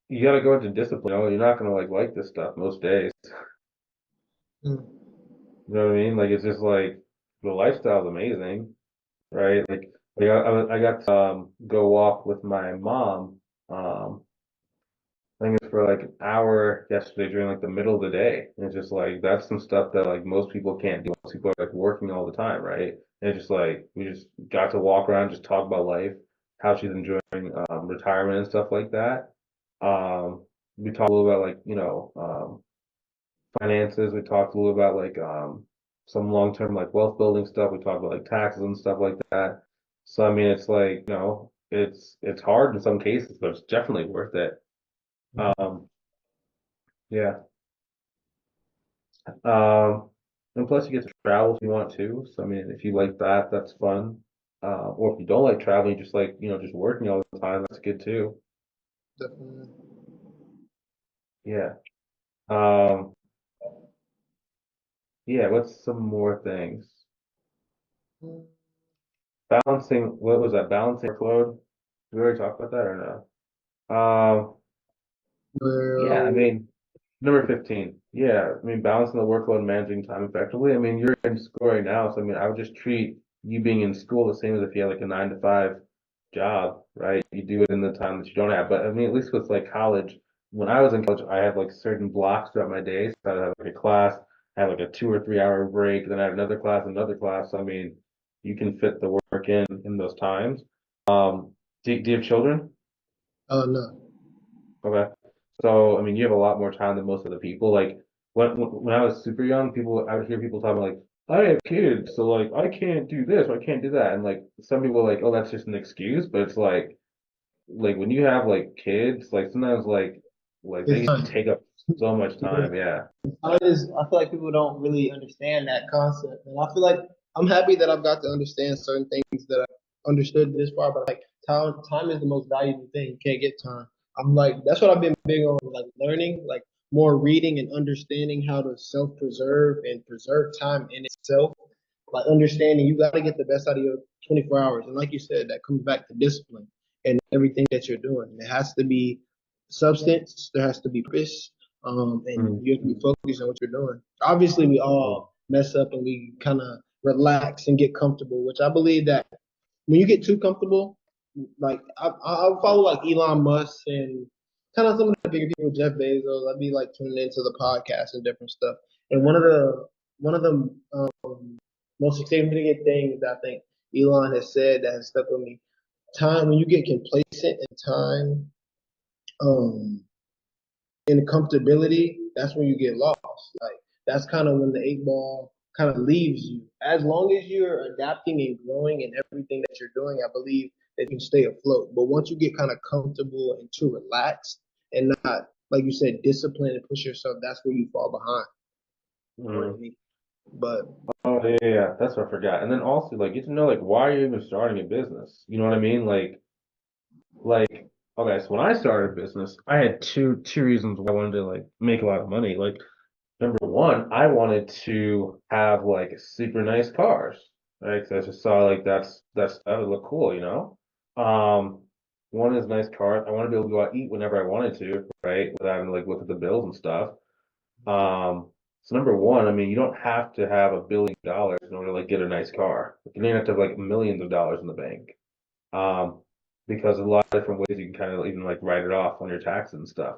You got to go into discipline. You're not gonna like this stuff most days. Mm. You know what I mean? Like it's just like the lifestyle's amazing, right? Like I got to go walk with my mom. Um, I think it's for like an hour yesterday during like the middle of the day. And it's just like that's some stuff that like most people can't do. Most people are like working all the time, right? And it's just like we just got to walk around, just talk about life, how she's enjoying retirement and stuff like that. We talked a little about like finances. We talked a little about like some long-term like wealth building stuff. We talked about like taxes and stuff like that. So I mean, it's like it's hard in some cases, but it's definitely worth it. Um, yeah. Um, and plus you get to travel if you want to. So I mean, if you like that, that's fun. Or if you don't like traveling, you just like, just working all the time, that's good too. Definitely. Yeah. Um, yeah, what's some more things? Balancing, what was that? Balancing workload? Did we already talk about that or no? Yeah, I Well, mean, number 15. Yeah, I mean, balancing the workload and managing time effectively. I mean, you're in school right now, so I mean, I would just treat you being in school the same as if you had like a 9 to 5 job, right? You do it in the time that you don't have. But I mean, at least with like college, when I was in college, I had like certain blocks throughout my days. So I'd have like a class, I had like a 2 or 3 hour break, then I had another class. So, I mean, you can fit the work in those times. Do you have children? oh no. Okay. So, I mean, you have a lot more time than most of the people. Like when I was super young, I would hear people talking like, I have kids, so like I can't do this or I can't do that. And like some people are like, oh, that's just an excuse, but it's like when you have like kids, like sometimes like It's they fine. take up so much time. Yeah. I feel like people don't really understand that concept, and I feel like I'm happy that I've got to understand certain things that I understood this far. But like time is the most valuable thing. You can't get time. I'm like that's what I've been big on, like learning, like more reading and understanding how to self-preserve and preserve time in itself. Like understanding you got to get the best out of your 24 hours, and like you said, that comes back to discipline and everything that you're doing. It has to be substance. There has to be purpose, and Mhm. you have to be focused on what you're doing. Obviously, we all mess up and we kind of relax and get comfortable, which I believe that when you get too comfortable, like I follow like Elon Musk and kind of some of the bigger people, Jeff Bezos. I'd be like tuning into the podcast and different stuff. And one of the most significant things that I think Elon has said that has stuck with me: time when you get complacent in time, um, in comfortability, that's when you get lost. Like that's kind of when the eight ball kind of leaves you. As long as you're adapting and growing in everything that you're doing, I believe that you can stay afloat. But once you get kind of comfortable and too relaxed and not, like you said, disciplined and push yourself, that's where you fall behind. You know what I Mhm. mean? But Oh yeah, that's what I forgot. And then also like get to know like why are you even starting a business? You know what I mean? Like okay, so when I started a business, I had two reasons why I wanted to like make a lot of money. Like number one, I wanted to have like super nice cars, right? Because I just saw like that would look cool, you know. Um, one is nice cars. I want to be able to go out eat whenever I wanted to, right? Without having to like look at the bills and stuff. Um, so number one, I mean, you don't have to have $1 billion in order to like get a nice car. You don't have to have like millions of dollars in the bank. Because a lot of different ways you can kind of even like write it off on your taxes and stuff.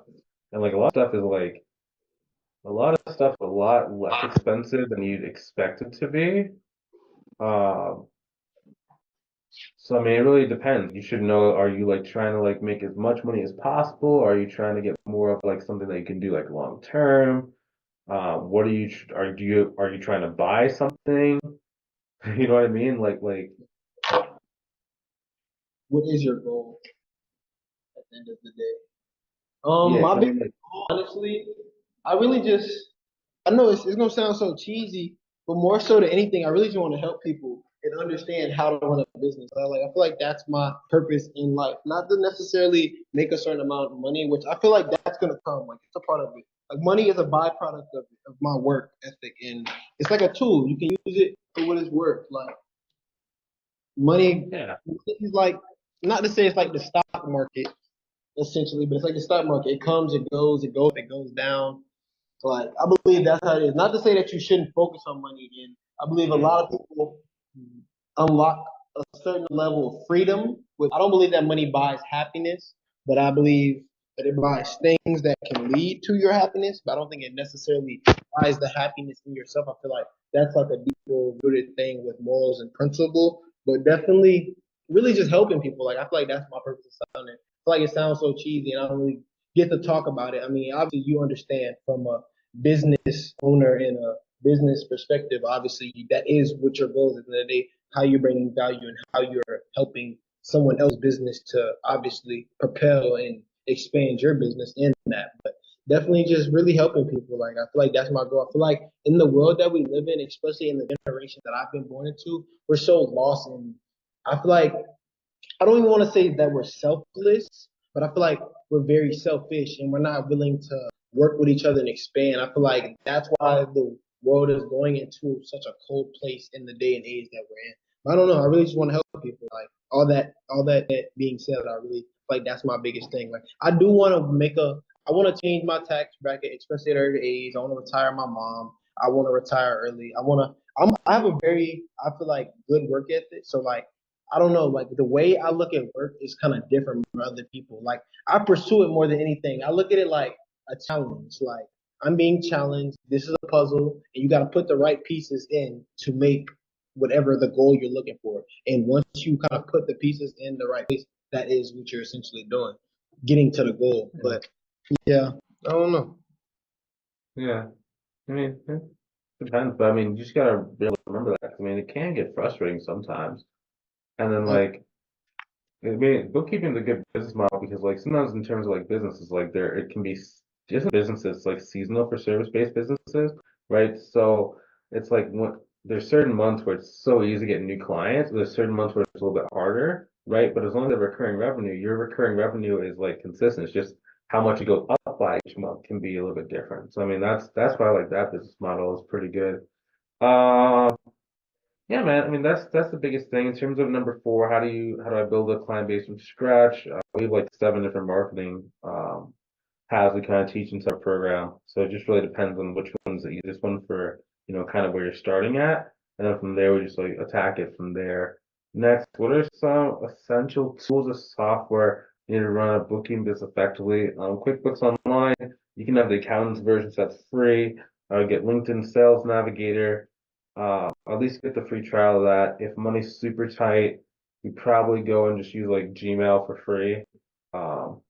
And like a lot of stuff is like a lot of stuff a lot less expensive than you'd expect it to be. Um, so I mean, it really depends. You should know, are you like trying to like make as much money as possible? Are you trying to get more of like something that you can do like long term? What are you are you trying to buy something? You know what I mean? Like What is your goal at the end of the day? yeah, 'cause My I big mean like goal, honestly, I really just, I know it's gonna sound so cheesy, but more so than anything, I really just want to help people and understand how to run a business. I feel like that's my purpose in life, not to necessarily make a certain amount of money, which I feel like that's gonna come. Like it's a part of it. Like money is a byproduct of my work ethic, and it's like a tool. You can use it for what it's worth. Like money, yeah. money is like, not to say it's like the stock market essentially, but it's like the stock market. It comes, it goes, it goes down. Like I believe that's how it is. Not to say that you shouldn't focus on money again. I believe a lot of people unlock a certain level of freedom. I don't believe that money buys happiness, but I believe that it buys things that can lead to your happiness. But I don't think it necessarily buys the happiness in yourself. I feel like that's like a deeper rooted thing with morals and principle. But definitely, really just helping people. Like I feel like that's my purpose of sounding. I feel like it sounds so cheesy, and I don't really get to talk about it. I mean, obviously, you understand from a business owner and a business perspective. Obviously, that is what your goal is at the end of the day, how you're bringing value and how you're helping someone else's business to obviously propel and expand your business in that. But definitely just really helping people. Like I feel like that's my goal. I feel like in the world that we live in, especially in the generation that I've been born into, we're so lost in. I feel like I don't even want to say that we're selfless, but I feel like we're very selfish and we're not willing to work with each other and expand. I feel like that's why the world is going into such a cold place in the day and age that we're in. I don't know. I really just want to help people. Like all that being said, I really feel like that's my biggest thing. Like I do want to I want to change my tax bracket, especially at early age. I want to retire my mom. I want to retire early. I have a very, I feel like good work ethic. So like I don't know, like the way I look at work is kind of different from other people. Like I pursue it more than anything. I look at it like a challenge. Like I'm being challenged. This is a puzzle, and you got to put the right pieces in to make whatever the goal you're looking for. And once you kind of put the pieces in the right place, that is what you're essentially doing, getting to the goal. Yeah. But yeah, I don't know. Yeah. I mean, it depends, but I mean, you just gotta be able to remember that. 'Cause, I mean, it can get frustrating sometimes. And then like, I mean, bookkeeping is a good business model because like sometimes in terms of like businesses, like there it can be just businesses like seasonal for service-based businesses, right? So it's like there's certain months where it's so easy to get new clients, but there's certain months where it's a little bit harder, right? But as long as they have recurring revenue, your recurring revenue is like consistent. It's just how much it goes up by each month can be a little bit different. So I mean, that's why I like that business model is pretty good. Um, yeah, man. I mean, that's the biggest thing in terms of number four. How do I build a client base from scratch? We have like seven different marketing paths we kind of teach inside our program. So it just really depends on which one's the easiest one for kind of where you're starting at, and then from there we just like attack it from there. Next, what are some essential tools of software you need to run a booking business effectively? QuickBooks Online. You can have the accountant's version, so that's free. Get LinkedIn Sales Navigator. At least get the free trial of that. If money's super tight, you probably go and just use like Gmail for free. Um,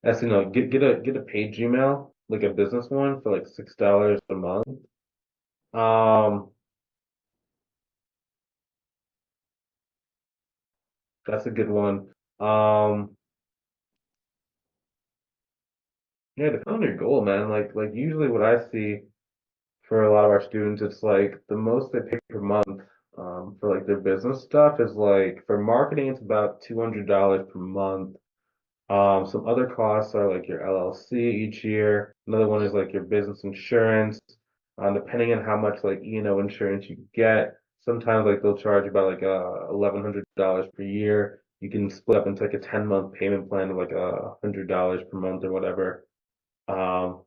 that's get a paid Gmail, like a business one for like $6 a month. Um, that's a good one. Um, yeah, depending on your goal, man. Like usually what I see for a lot of our students, it's like the most they pay per month for like their business stuff is like for marketing, it's about $200 per month. Some other costs are like your LLC each year. Another one is like your business insurance. Depending on how much like insurance you get, sometimes like they'll charge about like $1,100 per year. You can split up into like a 10-month payment plan of like $100 per month or whatever. Um,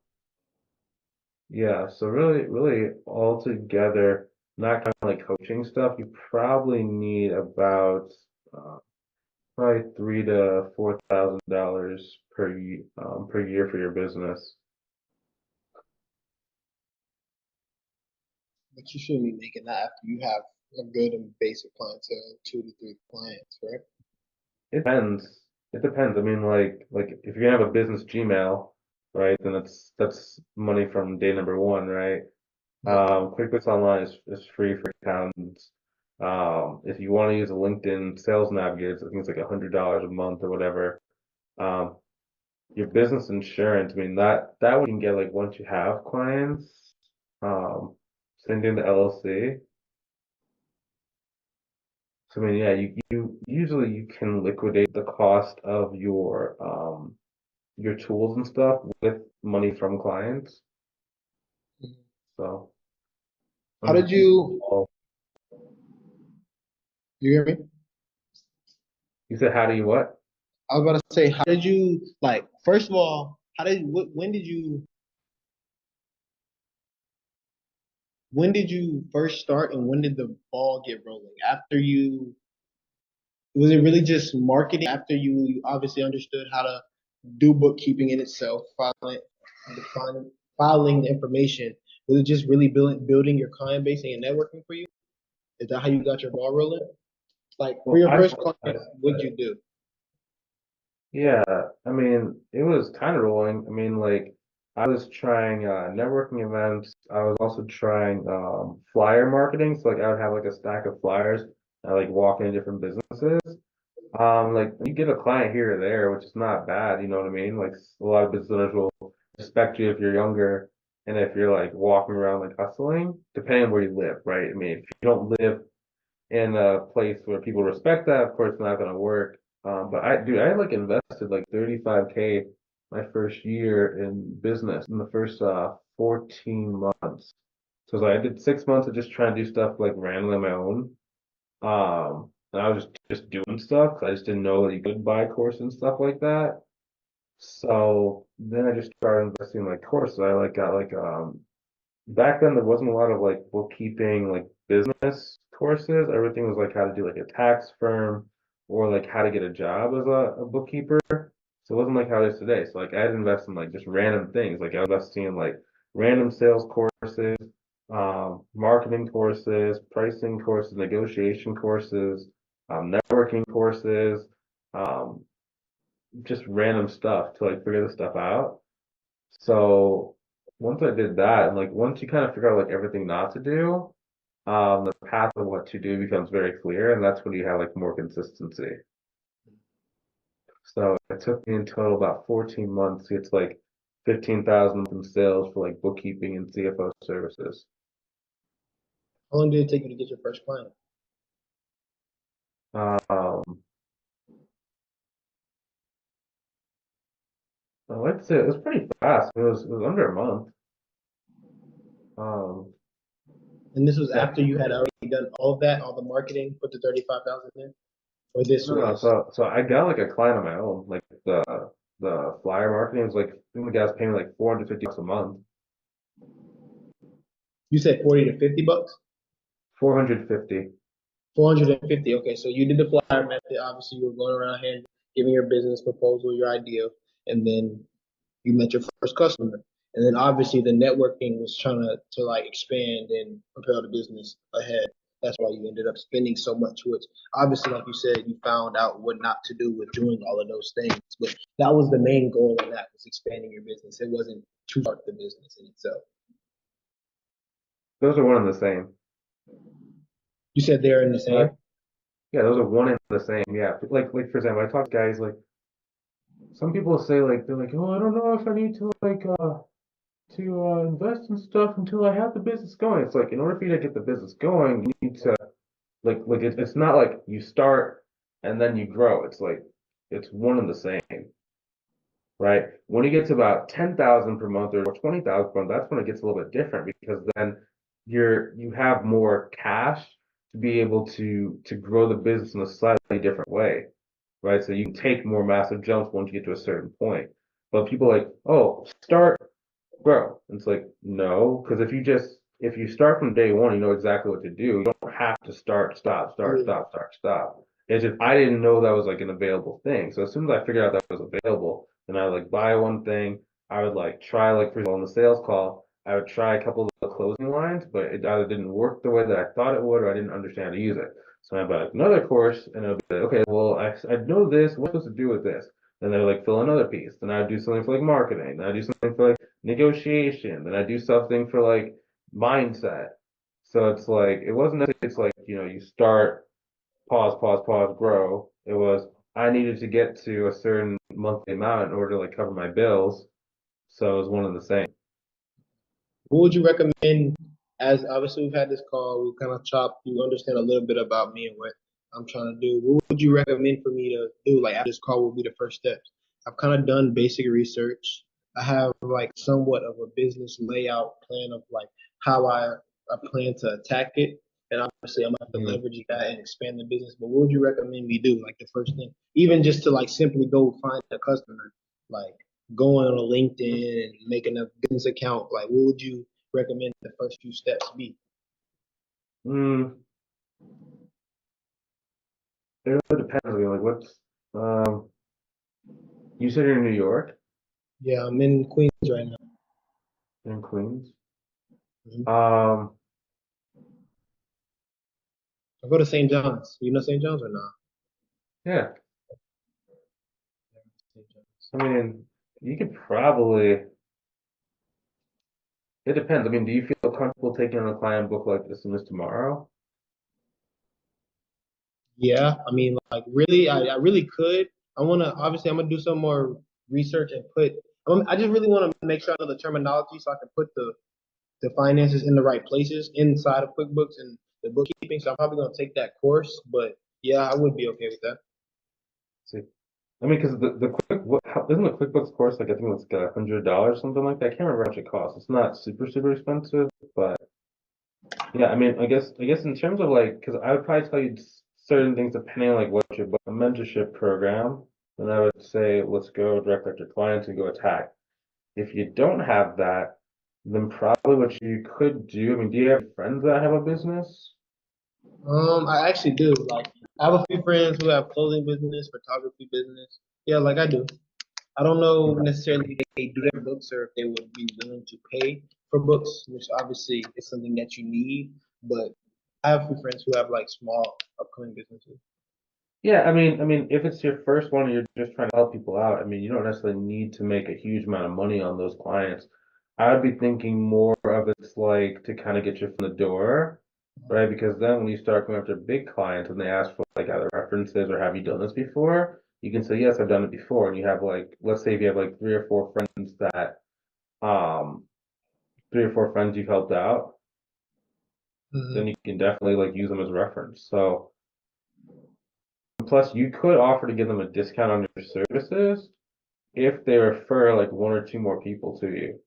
yeah, so really all together, not kind of like coaching stuff, you probably need about uh, probably $3,000 to $4,000 per per year for your business. But you shouldn't be making that after you have a good and basic clientele, 2 to 3 clients, right? It depends. It depends. I mean, like if you're gonna have a business Gmail, right, then that's money from day number one, right? Yeah. QuickBooks Online is free for accountants. If you want to use a LinkedIn Sales Navigator, I think it's like $100 a month or whatever. Um, your business insurance, I mean that one you can get like once you have clients. Same thing to LLC. So I mean, yeah, you usually you can liquidate the cost of your tools and stuff with money from clients. Mhm. So How I'm did just keeping it you? all. You hear me? You said how do you what? I was about to say, how did you like? First of all, when did you first start, and when did the ball get rolling? After you, was it really just marketing? After you obviously understood how to do bookkeeping in itself, defining, filing the information. Was it just really building your client base and your networking for you? Is that how you got your ball rolling? Like for Well, your I first client, what'd you do? Yeah, I mean, it was kind of rolling. I mean, like, I was trying networking events. I was also trying flyer marketing. So, like, I would have like a stack of flyers. I like walk into different businesses. Like, you get a client here or there, which is not bad. You know what I mean? Like, a lot of business owners will respect you if you're younger and if you're like walking around like hustling, depending on where you live, right? I mean, if you don't live in a place where people respect that, of course, it's not gonna work. But I like invested like 35K my first year in business in the first 14 months. So it's like I did 6 months of just trying to do stuff like randomly on my own. And I was just doing stuff 'cause I just didn't know that you could buy courses and stuff like that. So then I just started investing in like courses. I like got like back then there wasn't a lot of like bookkeeping like business courses. Everything was like how to do like a tax firm or like how to get a job as a bookkeeper. So it wasn't like how it is today. So like I'd invest in like just random things. Like I was investing in like random sales courses, marketing courses, pricing courses, negotiation courses, networking courses, um, just random stuff to like figure this stuff out. So once I did that, and like once you kind of figure out like everything not to do, the path of what to do becomes very clear, and that's when you have like more consistency. So it took me in total about 14 months to get to like 15,000 in sales for like bookkeeping and CFO services. How long did it take you to get your first client? Um, I like to say it was pretty fast. It was under a month. Um, And this was yeah, after you had already done all of that, all the marketing, put the 35,000 in, or this no, no. was. So I got like a client on my own. Like the flyer marketing was like I think the guy's paying me like 450 bucks a month. You said 40 to 50 bucks. 450. 450. Okay, so you did the flyer method. Obviously, you were going around here giving your business proposal, your idea, and then you met your first customer. And then obviously the networking was trying to like expand and propel the business ahead. That's why you ended up spending so much, which obviously, like you said, you found out what not to do with doing all of those things. But that was the main goal of that, was expanding your business. It wasn't to start the business in itself. Those are one and the same. You said they're in the Right? same. Yeah, those are one and the same. Yeah. Like for example, I talk to guys like some people say like they're like, oh, I don't know if I need to like invest in stuff until I have the business going. It's like in order for you to get the business going, you need to it's not like you start and then you grow. It's like it's one and the same. Right? When it gets about 10,000 per month or 20,000 per month, that's when it gets a little bit different because then you have more cash to be able to grow the business in a slightly different way, right? So you can take more massive jumps once you get to a certain point. But people are like, oh, start, grow. And it's like, no, because if you start from day one, you know exactly what to do. You don't have to start, stop, start, Yeah. stop, start, stop. It's just I didn't know that was like an available thing. So as soon as I figured out that was available, then I would like buy one thing. I would like try like for example on the sales call, I would try a couple of the closing lines, but it either didn't work the way that I thought it would, or I didn't understand how to use it. So I'd buy like another course, and it would be like, okay, well, I know this. What am I supposed to do with this? Then they'd like fill another piece. Then I'd do something for like marketing. Then I'd do something for like negotiation. Then I'd do something for like mindset. So it's like it wasn't necessarily it's like, you start, pause, grow. It was I needed to get to a certain monthly amount in order to like cover my bills. So it was one and the same. What would you recommend? As obviously we've had this call, we kind of chopped. You understand a little bit about me and what I'm trying to do. What would you recommend for me to do? Like after this call, will be the first steps. I've kind of done basic research. I have like somewhat of a business layout plan of like how I plan to attack it. And obviously, I'm gonna have to Mm. leverage that and expand the business. But what would you recommend me do? Like the first thing, even just to like simply go find a customer, like going on a LinkedIn and making a business account. Like, what would you recommend the first few steps be? Mm, it really depends. I mean, like um you said you're in New York, Yeah, I'm in Queens right now. you're in Queens. Mhm. Um I go to St. John's. You know St. John's or not? yeah, St. John's. I mean you could probably it depends. I mean, do you feel comfortable taking on a client book like this and this tomorrow? Yeah, I mean, like really, I really could. I want to obviously I'm gonna do some more research and put. I just really want to make sure I know the terminology so I can put the finances in the right places inside of QuickBooks and the bookkeeping. So I'm probably gonna take that course. But yeah, I would be okay with that. See, I mean, because isn't the QuickBooks course like I think it's like $100 something like that? I can't remember how much it costs. It's not super expensive, but yeah, I mean, I guess in terms of like, because I would probably tell you certain things depending on like what your book, a mentorship program, then I would say let's go direct to clients and go attack. If you don't have that, then probably what you could do. I mean, do you have friends that have a business? I actually do. Like, I have a few friends who have clothing business, photography business. Yeah, like I do. I don't know Okay. necessarily if they do their books or if they would be willing to pay for books, which obviously is something that you need. But I have a few friends who have like small upcoming businesses. Yeah, I mean, if it's your first one and you're just trying to help people out, I mean, you don't necessarily need to make a huge amount of money on those clients. I would be thinking more of it's like to kind of get you from the door, right? Because then when you start going after big clients and they ask for like either references or have you done this before, you can say, yes, I've done it before. And you have like, let's say if you have like um, 3 or 4 friends you've helped out, then Hmm. you can definitely like use them as reference. So, plus you could offer to give them a discount on your services if they refer like 1 or 2 more people to you,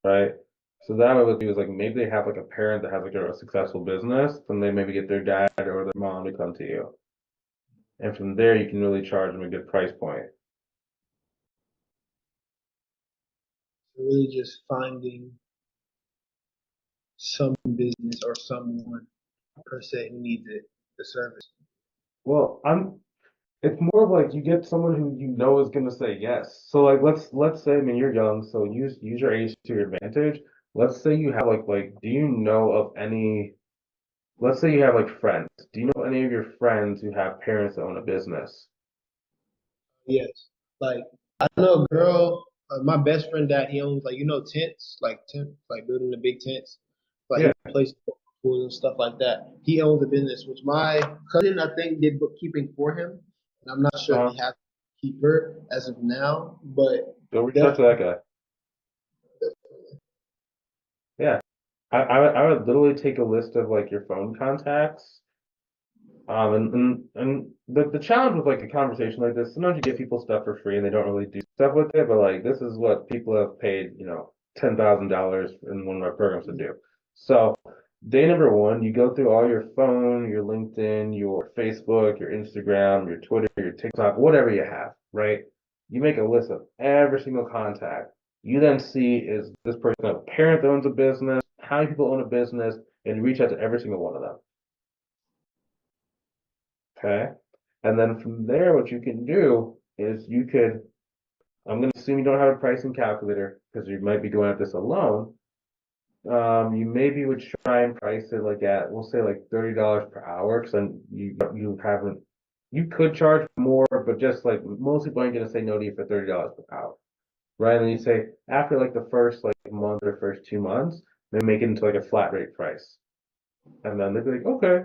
right? So that would be is like maybe they have like a parent that has like a successful business, then they maybe get their dad or their mom to come to you. And from there you can really charge them a good price point. So really just finding some business or someone per se who needs it, the service. Well, it's more of like you get someone who you know is gonna say yes. So like let's say I mean you're young, so use your age to your advantage. Let's say you have like do you know of any let's say you have like friends. Do you know any of your friends who have parents that own a business? Yes. Like I know a girl, my best friend that he owns like tents, like like building the big tents. Like Yeah. he plays pools and stuff like that. He owns a business, which my cousin I think did bookkeeping for him. And I'm not sure if Uh, he has a keeper as of now, but Go reach out to definitely. that guy. Yeah. I would literally take a list of like your phone contacts. And the challenge with like a conversation like this, sometimes you get people stuff for free and they don't really do stuff with it, but like this is what people have paid, $10,000 in one of my programs to do. So day number one, you go through all your phone, your LinkedIn, your Facebook, your Instagram, your Twitter, your TikTok, whatever you have, right? You make a list of every single contact. You then see is this person a parent that owns a business, how many people own a business, and you reach out to every single one of them. Okay. And then from there, what you can do is you could I'm going to assume you don't have a pricing calculator because you might be going at this alone. You maybe would try and price it like at, we'll say like $30 per hour, because then you haven't, you could charge more, but just like most people aren't going to say no to you for $30 per hour, right? And then you say after like the first like month or first 2 months, maybe make it into like a flat rate price, and then they'd be like, okay.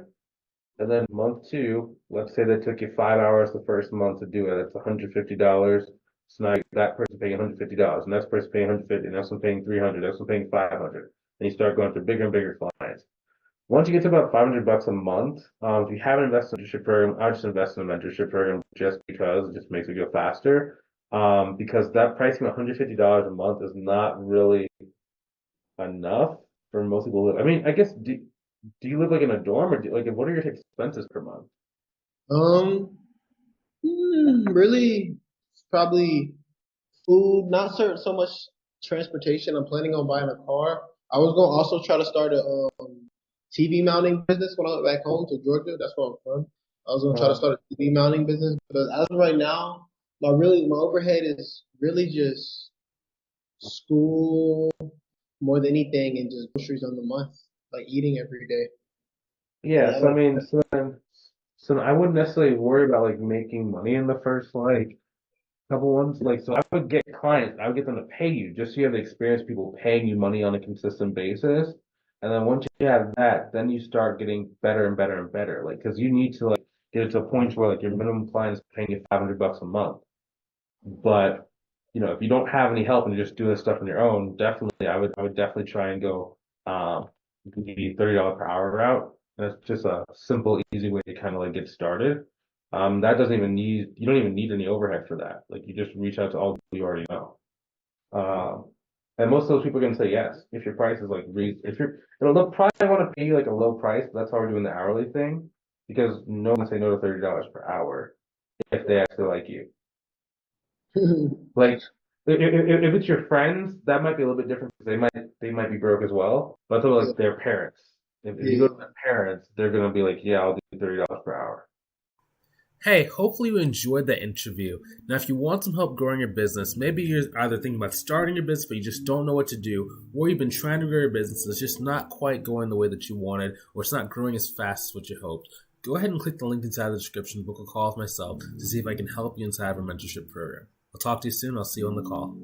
And then month two, let's say they took you 5 hours the first month to do it. That's $150. So now that person paying $150, and that person paying 150, and that's one paying 300, that's one paying 500. And you start going to bigger and bigger clients. Once you get to about $500 a month, if you have an invested mentorship program, I would just invest in a mentorship program just because it just makes it go faster. Because that pricing $150 a month is not really enough for most people to live. I mean, I guess do you live like in a dorm, or like what are your expenses per month? Um, really, probably food, not so much transportation. I'm planning on buying a car. I was gonna also try to start a TV mounting business when I went back home to Georgia. That's where I'm from. I was gonna try to Uh, start a TV mounting business, but as of right now, my overhead is really just school more than anything, and just groceries on the month, like eating every day. yeah, Yeah, I so I don't. mean, so I wouldn't necessarily worry about like making money in the first like couple ones. Like, so I would get clients, I would get them to pay you just so you have the experience of people paying you money on a consistent basis. And then once you have that, then you start getting better and better and better. Like, because you need to like get it to a point where like your minimum client is paying you $500 a month. But if you don't have any help and you're just doing this stuff on your own, definitely I would definitely try and go the $30 per hour route. That's just a simple, easy way to kind of like get started. That doesn't even need you don't even need any overhead for that. Like you just reach out to all the people you already know. Um, and most of those people are gonna say yes if your price is like if you're they'll probably want to pay you like a low price, but that's how we're doing the hourly thing because no one say no to $30 per hour if they actually like you. Like if it's your friends, that might be a little bit different because they might be broke as well. But they're Yeah, like their parents. If you go yeah. to their parents, they're gonna be like, yeah, I'll do $30 per hour. Hey, hopefully you enjoyed that interview. Now, if you want some help growing your business, maybe you're either thinking about starting your business, but you just don't know what to do, or you've been trying to grow your business, it's just not quite going the way that you wanted, or it's not growing as fast as what you hoped. Go ahead and click the link inside the description to book a call with myself to see if I can help you inside of our mentorship program. I'll talk to you soon. I'll see you on the call.